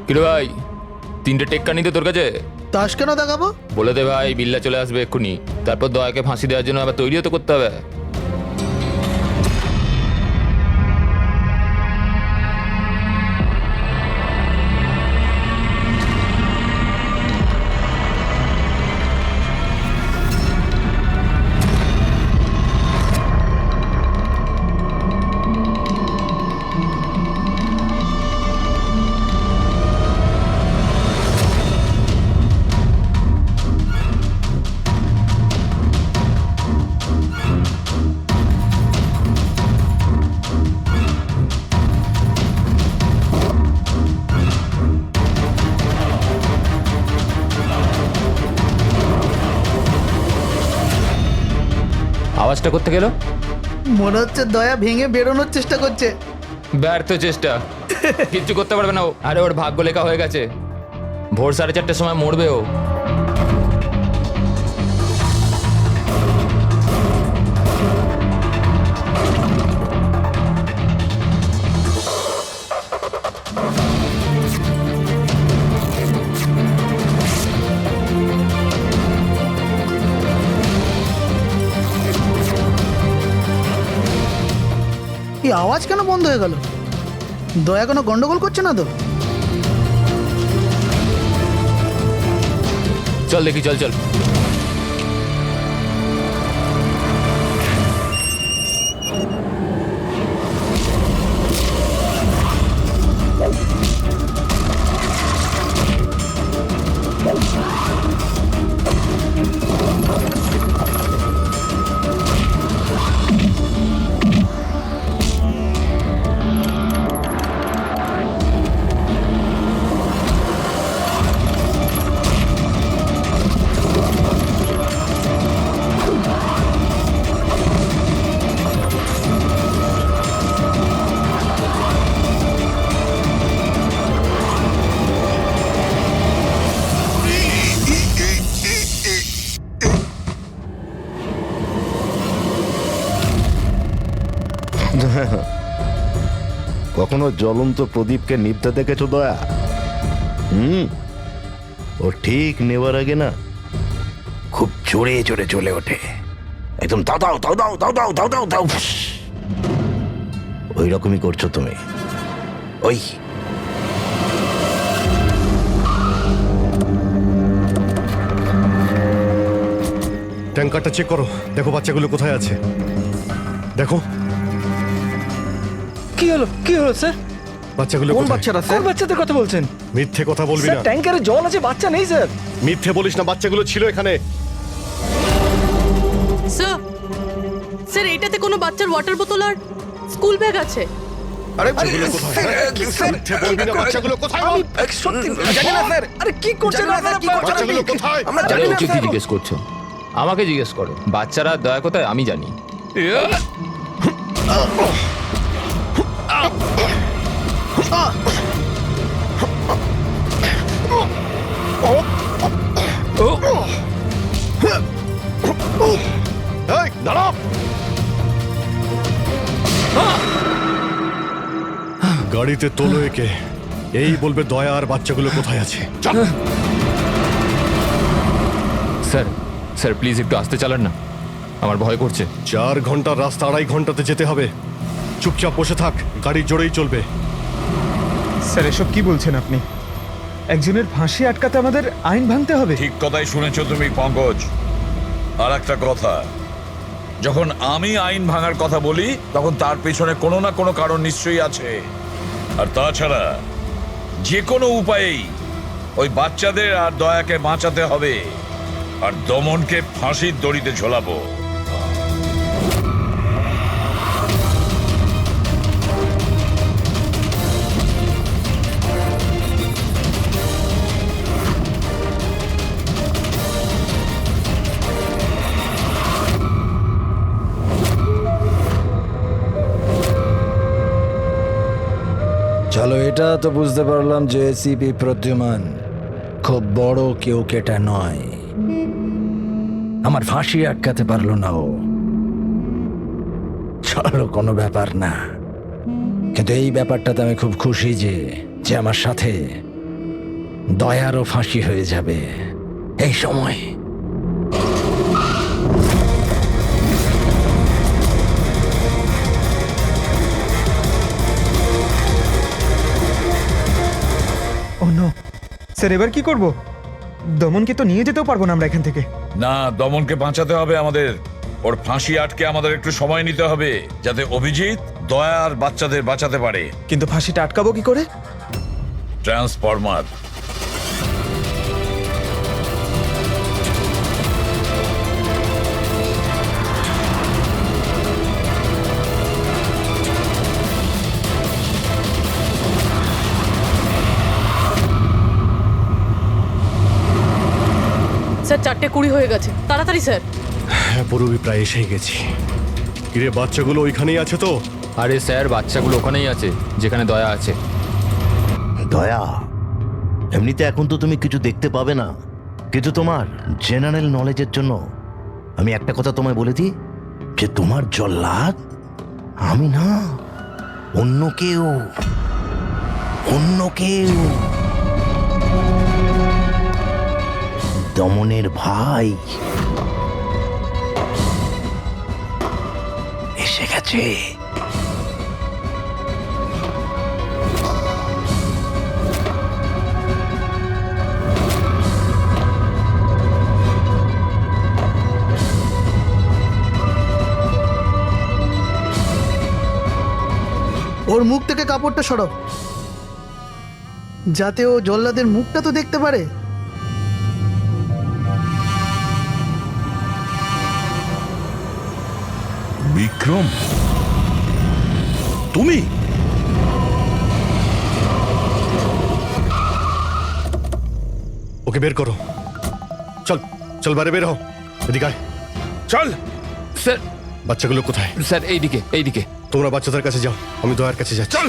কিরে ভাই, 3টে টেক্কা নিতে তোর কাছে? তাস কেন দেখাবো? বলে দে ভাই, বিল্লা চলে আসবে এক্ষুনি। তারপর দয়াকে ফাঁসি দেওয়ার জন্য আবার তৈরিও তো করতে হবে। আওয়াজটা করতে গেল? মনে হচ্ছে দয়া ভেঙে বেরোনোর চেষ্টা করছে। ব্যর্থ চেষ্টা, কিচ্ছু করতে পারবে না ও। আরে ওর ভাগ্য লেখা হয়ে গেছে, ভোর 4:30টার সময় মরবে ও। এই আওয়াজ কেন বন্ধ হয়ে গেল? দয়া কোনো গন্ডগোল করছে না তো? চল দেখি, চল চল। কখনো জ্বলন্ত প্রদীপকে নিভতে দেখেছো দয়া? ও ঠিক নেবার আগে না খুব জোরে জোরে চলে ওঠে, একদম দাও দাও দাও দাও দাও দাও দাও দাও দাও। ওই রকমই করছো তুমি। ওই ট্যাঙ্কারটা চেক করো, দেখো বাচ্চাগুলো কোথায় আছে। দেখো কি হলো, কি হলো স্যার? বাচ্চাগুলো কোন কোথায়? বাচ্চারা স্যার? কোন বাচ্চাদের কথা বলছেন? মিথ্যে কথা বলবি স্যার না। ট্যাঙ্কারে জল আছে, বাচ্চা নেই স্যার। মিথ্যে বলিস না, বাচ্চাগুলো ছিল এখানে। স্যার, স্যার এইটাতে কোনো বাচ্চার ওয়াটার বোতল আর স্কুল ব্যাগ আছে। আরে বাচ্চাগুলো কোথায়? মিথ্যে বলবি না, বাচ্চাগুলো কোথায়? আমি সত্যি জানি না স্যার। আরে কি করছেন আপনারা? বাচ্চাগুলো কোথায়? আমরা আরে জানি না ওকে কি স্যার। জিজ্ঞেস করছো? আমাকে জিজ্ঞেস করো। বাচ্চারা দয়া কোথায় আমি জানি। এই, দাঁড়াও। গাড়িতে তোলো একে, এই বলবে দয়া আর বাচ্চাগুলো কোথায় আছে। চল। স্যার, স্যার প্লিজ একটু আস্তে চালান না, আমার ভয় করছে। 4 ঘন্টার রাস্তা 2.5 ঘন্টাতে যেতে হবে। চুপচাপ বসে থাক, গাড়ি জোরেই চলবে। স্যার এসব কি বলছেন আপনি? একজনের ফাঁসি আটকাতে আমাদের আইন ভাঙতে হবে? ঠিক কথাই শুনেছো তুমি পঙ্কজ। আর একটা কথা, যখন আমি আইন ভাঙার কথা বলি তখন তার পেছনে কোনো না কোনো কারণ নিশ্চয়ই আছে। আর তাছাড়া যে কোনো উপায়েই ওই বাচ্চাদের আর দয়াকে বাঁচাতে হবে, আর দমনকে ফাঁসির দড়িতে ঝোলাবো। চলো, এটা তো বুঝতে পারলাম যে এসিপি প্রদ্যুমান খুব বড় কেউ কেটা নয়। আমার ফাঁসি আটকাতে পারলো না ও। চলো, কোনো ব্যাপার না। কিন্তু এই ব্যাপারটাতে আমি খুব খুশি যে আমার সাথে দয়ারও ফাঁসি হয়ে যাবে এই সময়। ও নো স্যার, এবার কি করব? দমনকে তো নিয়ে যেতেও পারবো না আমরা এখান থেকে। না, দমনকে বাঁচাতে হবে আমাদের। ওর ফাঁসি আটকে আমাদের একটু সময় নিতে হবে, যাতে অভিজিৎ দয়া আর বাচ্চাদের বাঁচাতে পারে। কিন্তু ফাঁসিটা আটকাবো কি করে? ট্রান্সফরমার। স্যার 4:20 হয়ে গেছে, তাড়াতাড়ি স্যার। হ্যাঁ, পুরোই প্রায় এসেই গেছি। কিরে, বাচ্চাগুলো ওইখানেই আছে তো? আরে স্যার, বাচ্চাগুলো ওখানেই আছে যেখানে দয়া আছে। দয়া, এমনিতে এখন তো তুমি কিছু দেখতে পাবে না, কিন্তু তোমার জেনারেল নলেজের জন্য আমি একটা কথা তোমায় বলে দিই, যে তোমার জল্লাদ আমি না, অন্য কেউ, অন্য কেউ। দমনের ভাই এসে গেছে। ওর মুখ থেকে কাপড়টা সরাও, যাতে ও জল্লাদের মুখটা তো দেখতে পারে। বিক্রম, তুমি? ওকে বের করো, চল চল, বাইরে বের হও, এদিকে আয়। চল। স্যার, বাচ্চাগুলো কোথায়? স্যার এইদিকে, এইদিকে। তোমরা বাচ্চাদের কাছে যাও, আমি দয়ার কাছে যাচ্ছি। চল।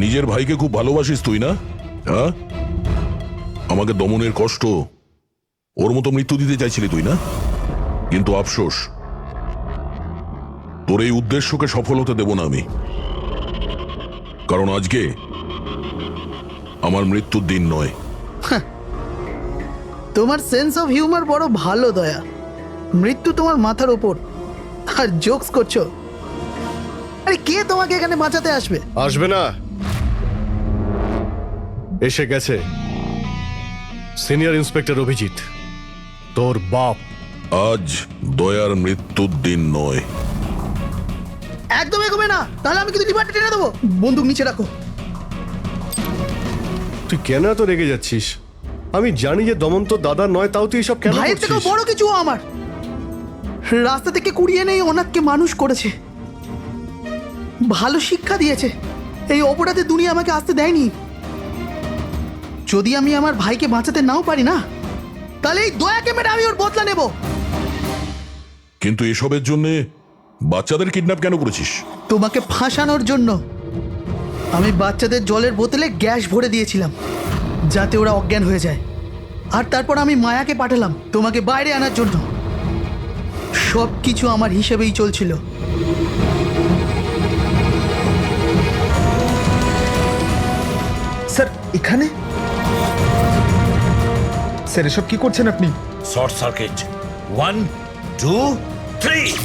নিজের ভাইকে খুব ভালোবাসিস তুই না? হ্যাঁ, আমাকে দমনের কষ্ট, ওর মতো মৃত্যু দিতে চাইছিলি তুই না? কিন্তু আফসোস, তোর এই উদ্দেশ্যকে সফল হতে দেব না আমি, কারণ আজকে আমার মৃত্যুর দিন নয়। তোমার সেন্স অফ হিউমার বড় ভালো দয়া। মৃত্যু তোমার মাথার ওপর আর জোকস করছো। আরে কে তোমাকে এখানে বাঁচাতে আসবে? আসবে না, এসে গেছে সিনিয়র ইন্সপেক্টর অভিজিৎ, তোর বাপ। আজ দয়ার মৃত্যুর দিন নয়। একদম এগোবে না, তাহলে আমি কিন্তু ডিপার্টমেন্টে টেনে দেবো। বন্দুক নিচে রাখো। তুই কেন এত রেগে যাচ্ছিস? আমি জানি যে দমন তো দাদা নয়, তাও তুই সব কেন ভাইয়ের থেকেও করছিস? বড় কিছু ও আমার। রাস্তা থেকে কুড়িয়ে নেই ওনাকে মানুষ করেছে, ভালো শিক্ষা দিয়েছে। এই অপরাধে দুনিয়া আমাকে আসতে দেয়নি। যদি আমি আমার ভাইকে বাঁচাতে নাও পারি না, তাহলে এই দয়াকে মেরে আমি ওর বদলা নেব। কিন্তু এসবের জন্য বাচ্চাদের কিডন্যাপ কেন করেছিস? তোমাকে ফাঁসানোর জন্য। আমি বাচ্চাদের জলের বোতলে গ্যাস ভরে দিয়েছিলাম, যাতে ওরা অজ্ঞান হয়ে যায়। আর তারপর আমি মায়াকে পাঠালাম তোমাকে বাইরে আনার জন্য। সব কিছু আমার হিসেবেই চলছিল। স্যার এখানে? স্যার এসব কি করছেন আপনি? Short circuit. 1 2 3।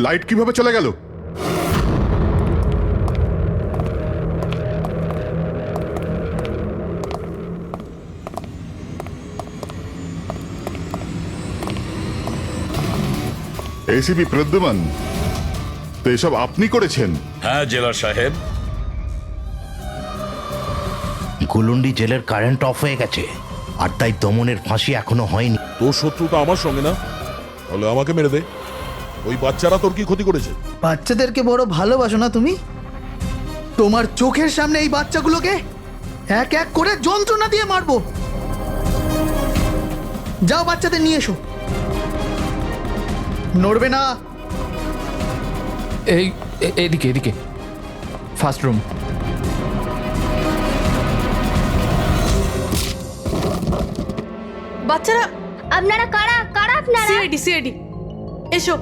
লাইট কিভাবে চলে গেল? এসিপি প্রদ্যুমান, তো এসব আপনি করেছেন? হ্যাঁ জেলার সাহেব। গুলুন্ডি জেলের কারেন্ট অফ হয়ে গেছে, আর তাই দমনের ফাঁসি এখনো হয়নি। তোর শত্রুতা আমার সঙ্গে না, তাহলে আমাকে মেরে দে। ওই বাচ্চারা তোর কি ক্ষতি করেছে? বাচ্চাদেরকে বড় ভালোবাসো না তুমি? তোমার চোখের সামনে এই বাচ্চাগুলোকে এক এক করে যন্ত্রণা দিয়ে মারবো। যাও বাচ্চাদের নিয়ে এসো। নড়বে না। এইদিকে, এদিকে, ফার্স্ট রুম। বাচ্চারা, আপনারা কারা কারা আপনারা? সিআইডি, সিআইডি, এসো,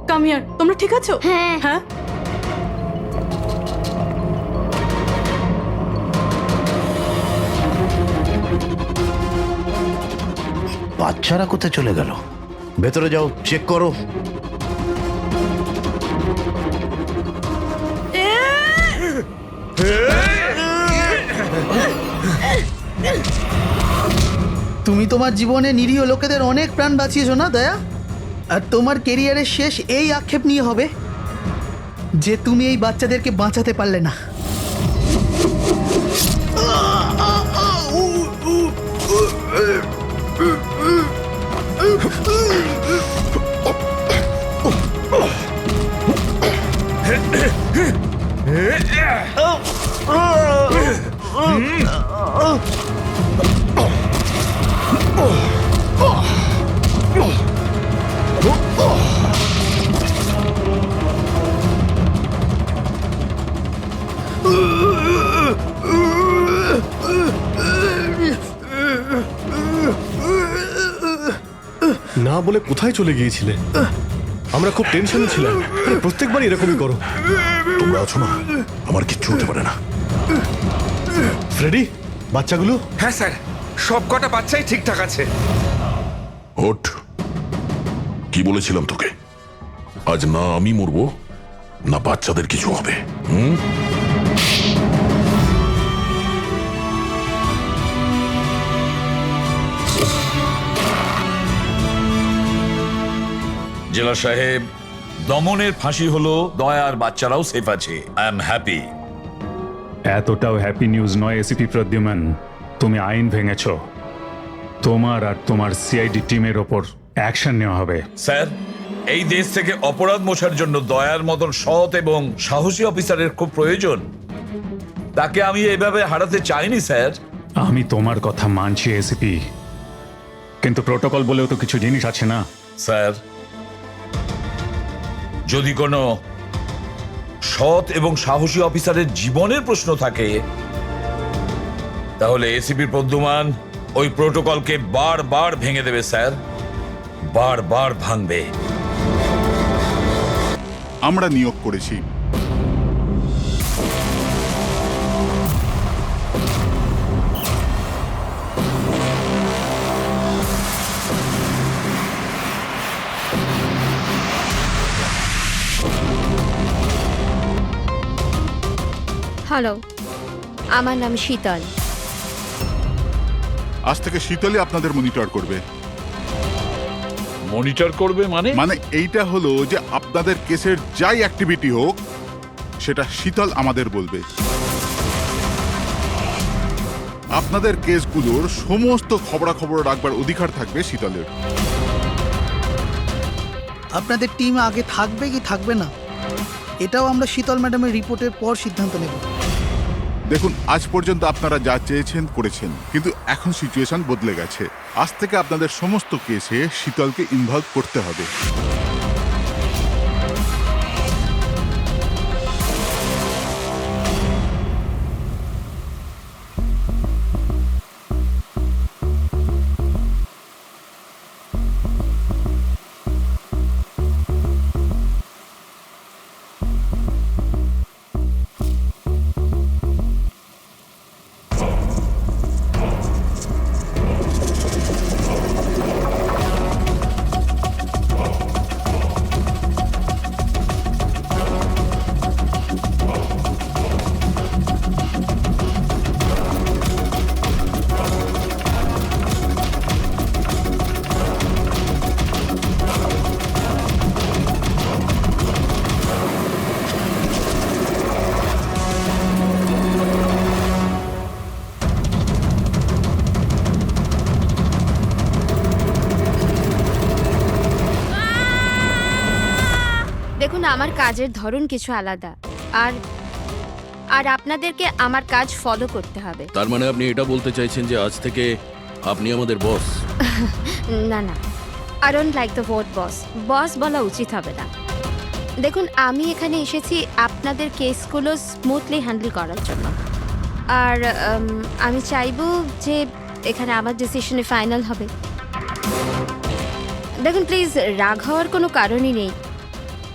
কাম হিয়ার। তোমরা ঠিক আছো? হ্যাঁ হ্যাঁ। বাচ্চারা কোথায় চলে গেল? ভেতরে যাও, চেক করো। তুমি তোমার জীবনে নিরীহ লোকেদের অনেক প্রাণ বাঁচিয়েছো না দয়া? আর তোমার কেরিয়ারের শেষ এই আক্ষেপ নিয়ে হবে যে তুমি এই বাচ্চাদেরকে বাঁচাতে পারলে না। না বলে কোথায় চলে গিয়েছিলে? আমরা খুব টেনশনে ছিলাম। আরে প্রত্যেকবার এরকমই করো। তোমরা আছো না, আমার কিচ্ছু হতে পারে না। ফ্রেডি, বাচ্চাগুলো? হ্যাঁ স্যার, সব কটা বাচ্চাই ঠিকঠাক আছে। ওঠ, কি বলেছিলাম তোকে? আজ না আমি মরবো, না বাচ্চাদের কিছু হবে। জেলা সাহেব, দমনের ফাঁসি হলো, দয়ার বাচ্চারাও সেফ আছে। I am happy. এতটাও হ্যাপি নিউজ নয় এসিপি প্রদ্যুম্ন। তুমি আইন ভেঙেছ। তোমার আর তোমার সিআইডি টিমের ওপর অ্যাকশন নেওয়া হবে। স্যার, এই দেশ থেকে অপরাধ মোছার জন্য দয়ার মতন সৎ এবং সাহসী অফিসারের খুব প্রয়োজন। তাকে আমি এভাবে হারাতে চাইনি স্যার। আমি তোমার কথা মানছি এসিপি, কিন্তু প্রোটোকল বলেও তো কিছু জিনিস আছে না? স্যার, যদি কোনো সৎ এবং সাহসী অফিসারের জীবনের প্রশ্ন থাকে, তাহলে এসিপি প্রদ্যুম্ন ওই প্রোটোকলকে বারবার ভেঙে দেবে স্যার, বারবার ভাঙবে। আমরা নিয়োগ করেছি। হ্যালো, আমার নাম শীতল। আজ থেকে শীতলই আপনাদের মনিটর করবে। মনিটর করবে মানে? মানে এইটা হলো যে আপনাদের কেসের যাই অ্যাক্টিভিটি হোক, সেটা শীতল আমাদের বলবে। আপনাদের কেসগুলোর সমস্ত খবরাখবর রাখবার অধিকার থাকবে শীতলের। আপনাদের টিম আগে থাকবে কি থাকবে না, এটাও আমরা শীতল ম্যাডামের রিপোর্টের পর সিদ্ধান্ত নেব। দেখুন, আজ পর্যন্ত আপনারা যা চেয়েছেন করেছেন, কিন্তু এখন সিচুয়েশন বদলে গেছে। আজ থেকে আপনাদের সমস্ত কেসে শীতলকে ইনভলভ করতে হবে। দেখুন, আমার কাজের ধরন কিছু আলাদা, আর আর আপনাদেরকে আমার কাজ ফলো করতে হবে। তার মানে আপনি এটা বলতে চাইছেন যে আজ থেকে আপনি আমাদের বস? না না, I don't like the word boss. Boss বলা উচিত হবে না। দেখুন, আমি এখানে এসেছি আপনাদের কেসগুলো স্মুথলি হ্যান্ডেল করার জন্য, আর আমি চাইবো যে এখানে আমার ডিসিশনে ফাইনাল হবে। দেখুন প্লিজ, রাগ হওয়ার কোনো কারণই নেই,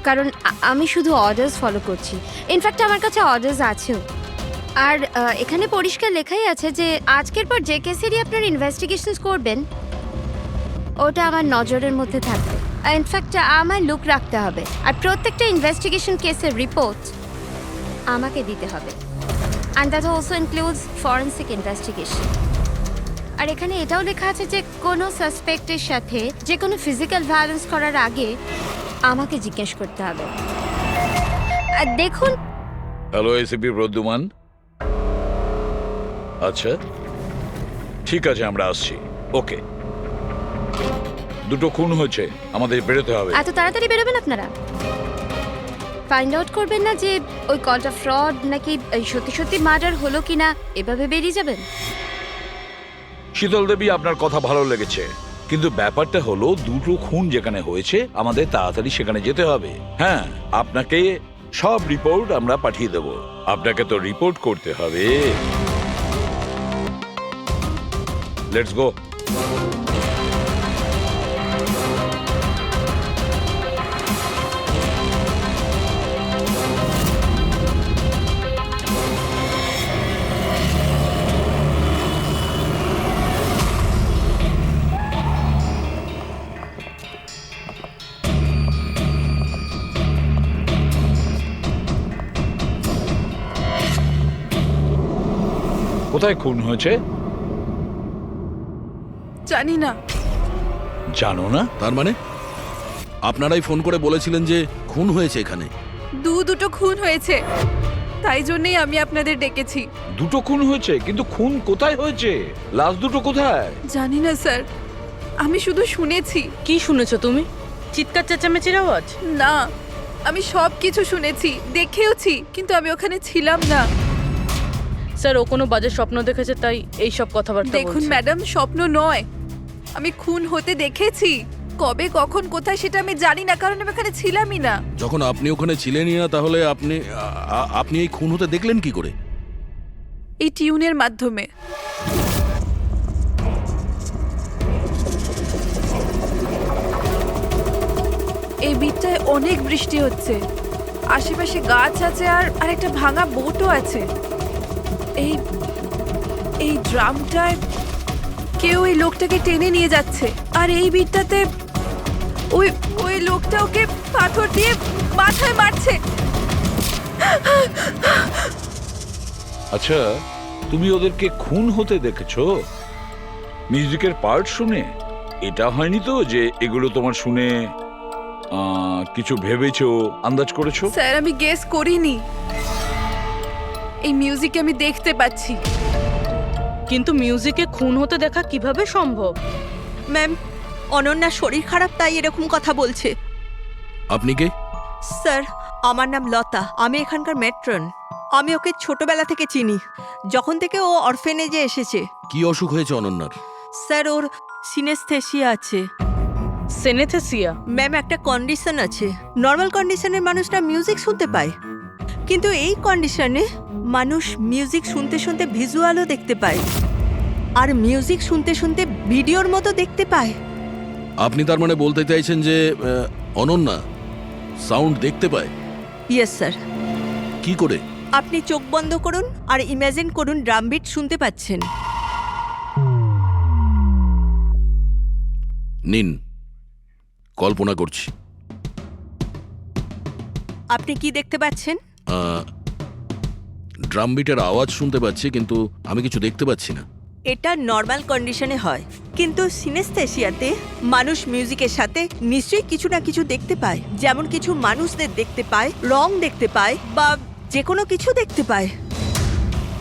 কারণ আমি শুধু অর্ডার্স ফলো করছি। ইনফ্যাক্ট আমার কাছে অর্ডার্স আছেও, আর এখানে পরিষ্কার লেখাই আছে যে আজকের পর যে কেসেরই আপনার ইনভেস্টিগেশন করবেন, ওটা আমার নজরের মধ্যে থাকবে। ইনফ্যাক্ট আমার লুক রাখতে হবে, আর প্রত্যেকটা ইনভেস্টিগেশন কেসের রিপোর্ট আমাকে দিতে হবে, and that also includes forensic investigation. আর এখানে এটাও লেখা আছে যে কোনো সাসপেক্টের সাথে যে কোনো ফিজিক্যাল ভায়োলেন্স করার আগে আমাকে জিজ্ঞেস করতে হবে। দেখুন। Hello ACP Pradyumna. আচ্ছা ঠিক আছে, আমরা আসছি। ওকে, দুটো খুন হয়েছে, আমাদের বেরোতে হবে। এত তাড়াতাড়ি বেরোবেন আপনারা? ফাইন্ড আউট করবেন না যে ওই কলটা ফ্রড নাকি সত্যি সত্যি মার্ডার হলো কিনা, এভাবে বেরিয়ে যাবেন? শীতল দেবী, আপনার কথা ভালো লেগেছে, কিন্তু ব্যাপারটা হলো দুটো খুন যেখানে হয়েছে আমাদের তাড়াতাড়ি সেখানে যেতে হবে। হ্যাঁ, আপনাকে সব রিপোর্ট আমরা পাঠিয়ে দেব। আপনাকে তো রিপোর্ট করতে হবে। Let's go. কোথায় খুন হয়েছে জানি না। জানো না? তার মানে আপনারাই ফোন করে বলেছিলেন যে খুন হয়েছে এখানে। দুটো খুন হয়েছে, তাই জন্যই আমি আপনাদের ডেকেছি। দুটো খুন হয়েছে, কিন্তু খুন কোথায় হয়েছে? লাশ দুটো কোথায়? জানি না স্যার, আমি শুধু শুনেছি। কি শুনেছো তুমি? চিৎকার চেঁচামেচির আওয়াজ? না, আমি সব কিছু শুনেছি, দেখেওছি, কিন্তু আমি ওখানে ছিলাম না। স্যার, ও কোনো বাজে স্বপ্ন দেখেছে, তাই এই সব কথাবার্তা দেখুন বলছে। ম্যাডাম, স্বপ্ন নয়, আমি খুন হতে দেখেছি। কবে, কখন, কোথায় সেটা আমি জানি না, কারণ আমি ওখানে ছিলামই না। যখন আপনি ওখানে ছিলেনই না, তাহলে আপনি এই খুন হতে দেখলেন কি করে? এই টিউনের মাধ্যমে। এই বিটটায় অনেক বৃষ্টি হচ্ছে, আশেপাশে গাছ আছে, আর একটা ভাঙা বোটও আছে। এই এই ড্রামটায় কেউ এই লোকটাকে টেনে নিয়ে যাচ্ছে, আর এই বিটটাতে ওই ওই লোকটা ওকে পাথর দিয়ে মাথায় মারছে। আচ্ছা, তুমি ওদেরকে খুন হতে দেখেছো মিউজিকের পার্ট শুনে? এটা হয়নি তো যে এগুলো তোমার শুনে কিছু ভেবেছো, আন্দাজ করেছো? স্যার, আমি গেস করিনি। এই মিউজিক আমি দেখতে পাচ্ছি। কিন্তু মিউজিকে খুন হতে দেখা কিভাবে সম্ভব? ম্যাম, অনন্যার শরীর খারাপ, তাই এরকম কথা বলছে। আপনি কে? স্যার, আমার নাম লতা, আমি এখানকার ম্যাট্রন। আমি ওকে ছোটবেলা থেকে চিনি, যখন থেকে ও অরফেনেজে এসেছে। কি অসুখ হয়েছে অনন্যার? স্যার, ওর সিনেস্থেসিয়া আছে। সেনেথেসিয়া? ম্যাম, একটা কন্ডিশন আছে। নর্মাল কন্ডিশনের মানুষরা মিউজিক শুনতে পায়, কিন্তু এই কন্ডিশনে মানুষ মিউজিক শুনতে শুনতে ভিজুয়ালও দেখতে পায়, আর মিউজিক শুনতে শুনতে ভিডিওর মতো দেখতে পায়। আপনি তার মানে বলতে চাইছেন যে অনন্যা সাউন্ড দেখতে পায়? Yes sir. কি করে? আপনি চোখ বন্ধ করুন আর ইমাজিন করুন ড্রাম বিট শুনতে পাচ্ছেন। নিন, কল্পনা করছি। আপনি কি দেখতে পাচ্ছেন? ড্রাম বিটের আওয়াজ শুনতে পাচ্ছি, কিন্তু আমি কিছু দেখতে পাচ্ছি না। এটা নর্মাল কন্ডিশনে হয়, কিন্তু সিনেস্থেসিয়াতে মানুষ মিউজিকের সাথে নিশ্চয়ই কিছু না কিছু দেখতে পায়। যেমন কিছু মানুষদের দেখতে পায়, রং দেখতে পায়, বা যে কোনো কিছু দেখতে পায়।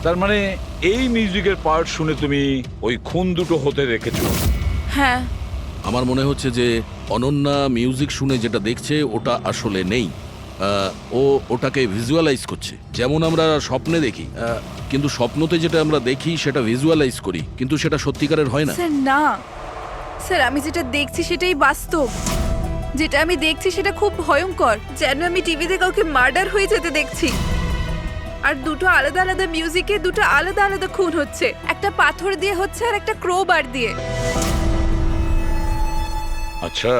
তার মানে এই মিউজিকের পার্ট শুনে তুমি ওই খুন দুটো হতে দেখেছো? হ্যাঁ। আমার মনে হচ্ছে যে অনন্যা মিউজিক শুনে যেটা দেখছে ওটা আসলে নেই। ও ওটাকে ভিজুয়ালাইজ করছে, যেমন আমরা স্বপ্নে দেখি, কিন্তু স্বপ্নতে যেটা আমরা দেখি সেটা ভিজুয়ালাইজ করি, কিন্তু সেটা সত্যিকারের হয় না। স্যার না, স্যার আমি যেটা দেখছি সেটাই বাস্তব। যেটা আমি দেখছি সেটা খুব ভয়ঙ্কর, যেন আমি টিভিতে কাউকে মার্ডার হয়ে যেতে দেখছি। আর দুটো আলাদা আলাদা মিউজিকে দুটো আলাদা আলাদা খুন হচ্ছে, একটা পাথর দিয়ে হচ্ছে আর একটা ক্রোবার দিয়ে। আচ্ছা,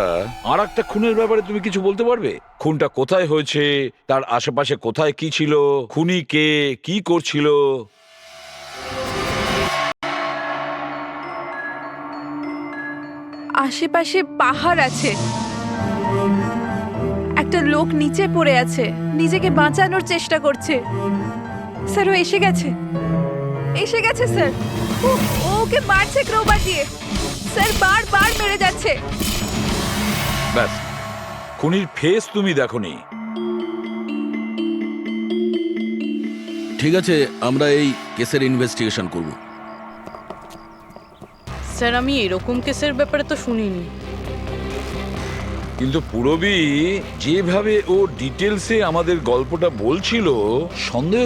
আর একটা খুনের ব্যাপারে তুমি কিছু বলতে পারবে? খুনটা কোথায় হয়েছে, তার আশেপাশে কোথায় কি ছিল, খুনি কে, কি করছিল? আশেপাশে পাহাড় আছে, একটা লোক নিচে পড়ে আছে, নিজেকে বাঁচানোর চেষ্টা করছে। স্যার, ও এসে গেছে, এসে গেছে স্যার। ওকে মারছে ক্রোবার দিয়ে, স্যার বারবার মেরে যাচ্ছে। ব্যাস, খুনির ফেস তুমি দেখোনি? ঠিক আছে, আমরা এই কেসের ইনভেস্টিগেশন করব। স্যার, আমি এরকম কেসের ব্যাপারে তো শুনিনি। কিন্তু পুরবী যেভাবে ও ডিটেলসে আমাদের গল্পটা বলছিল, সন্দেহ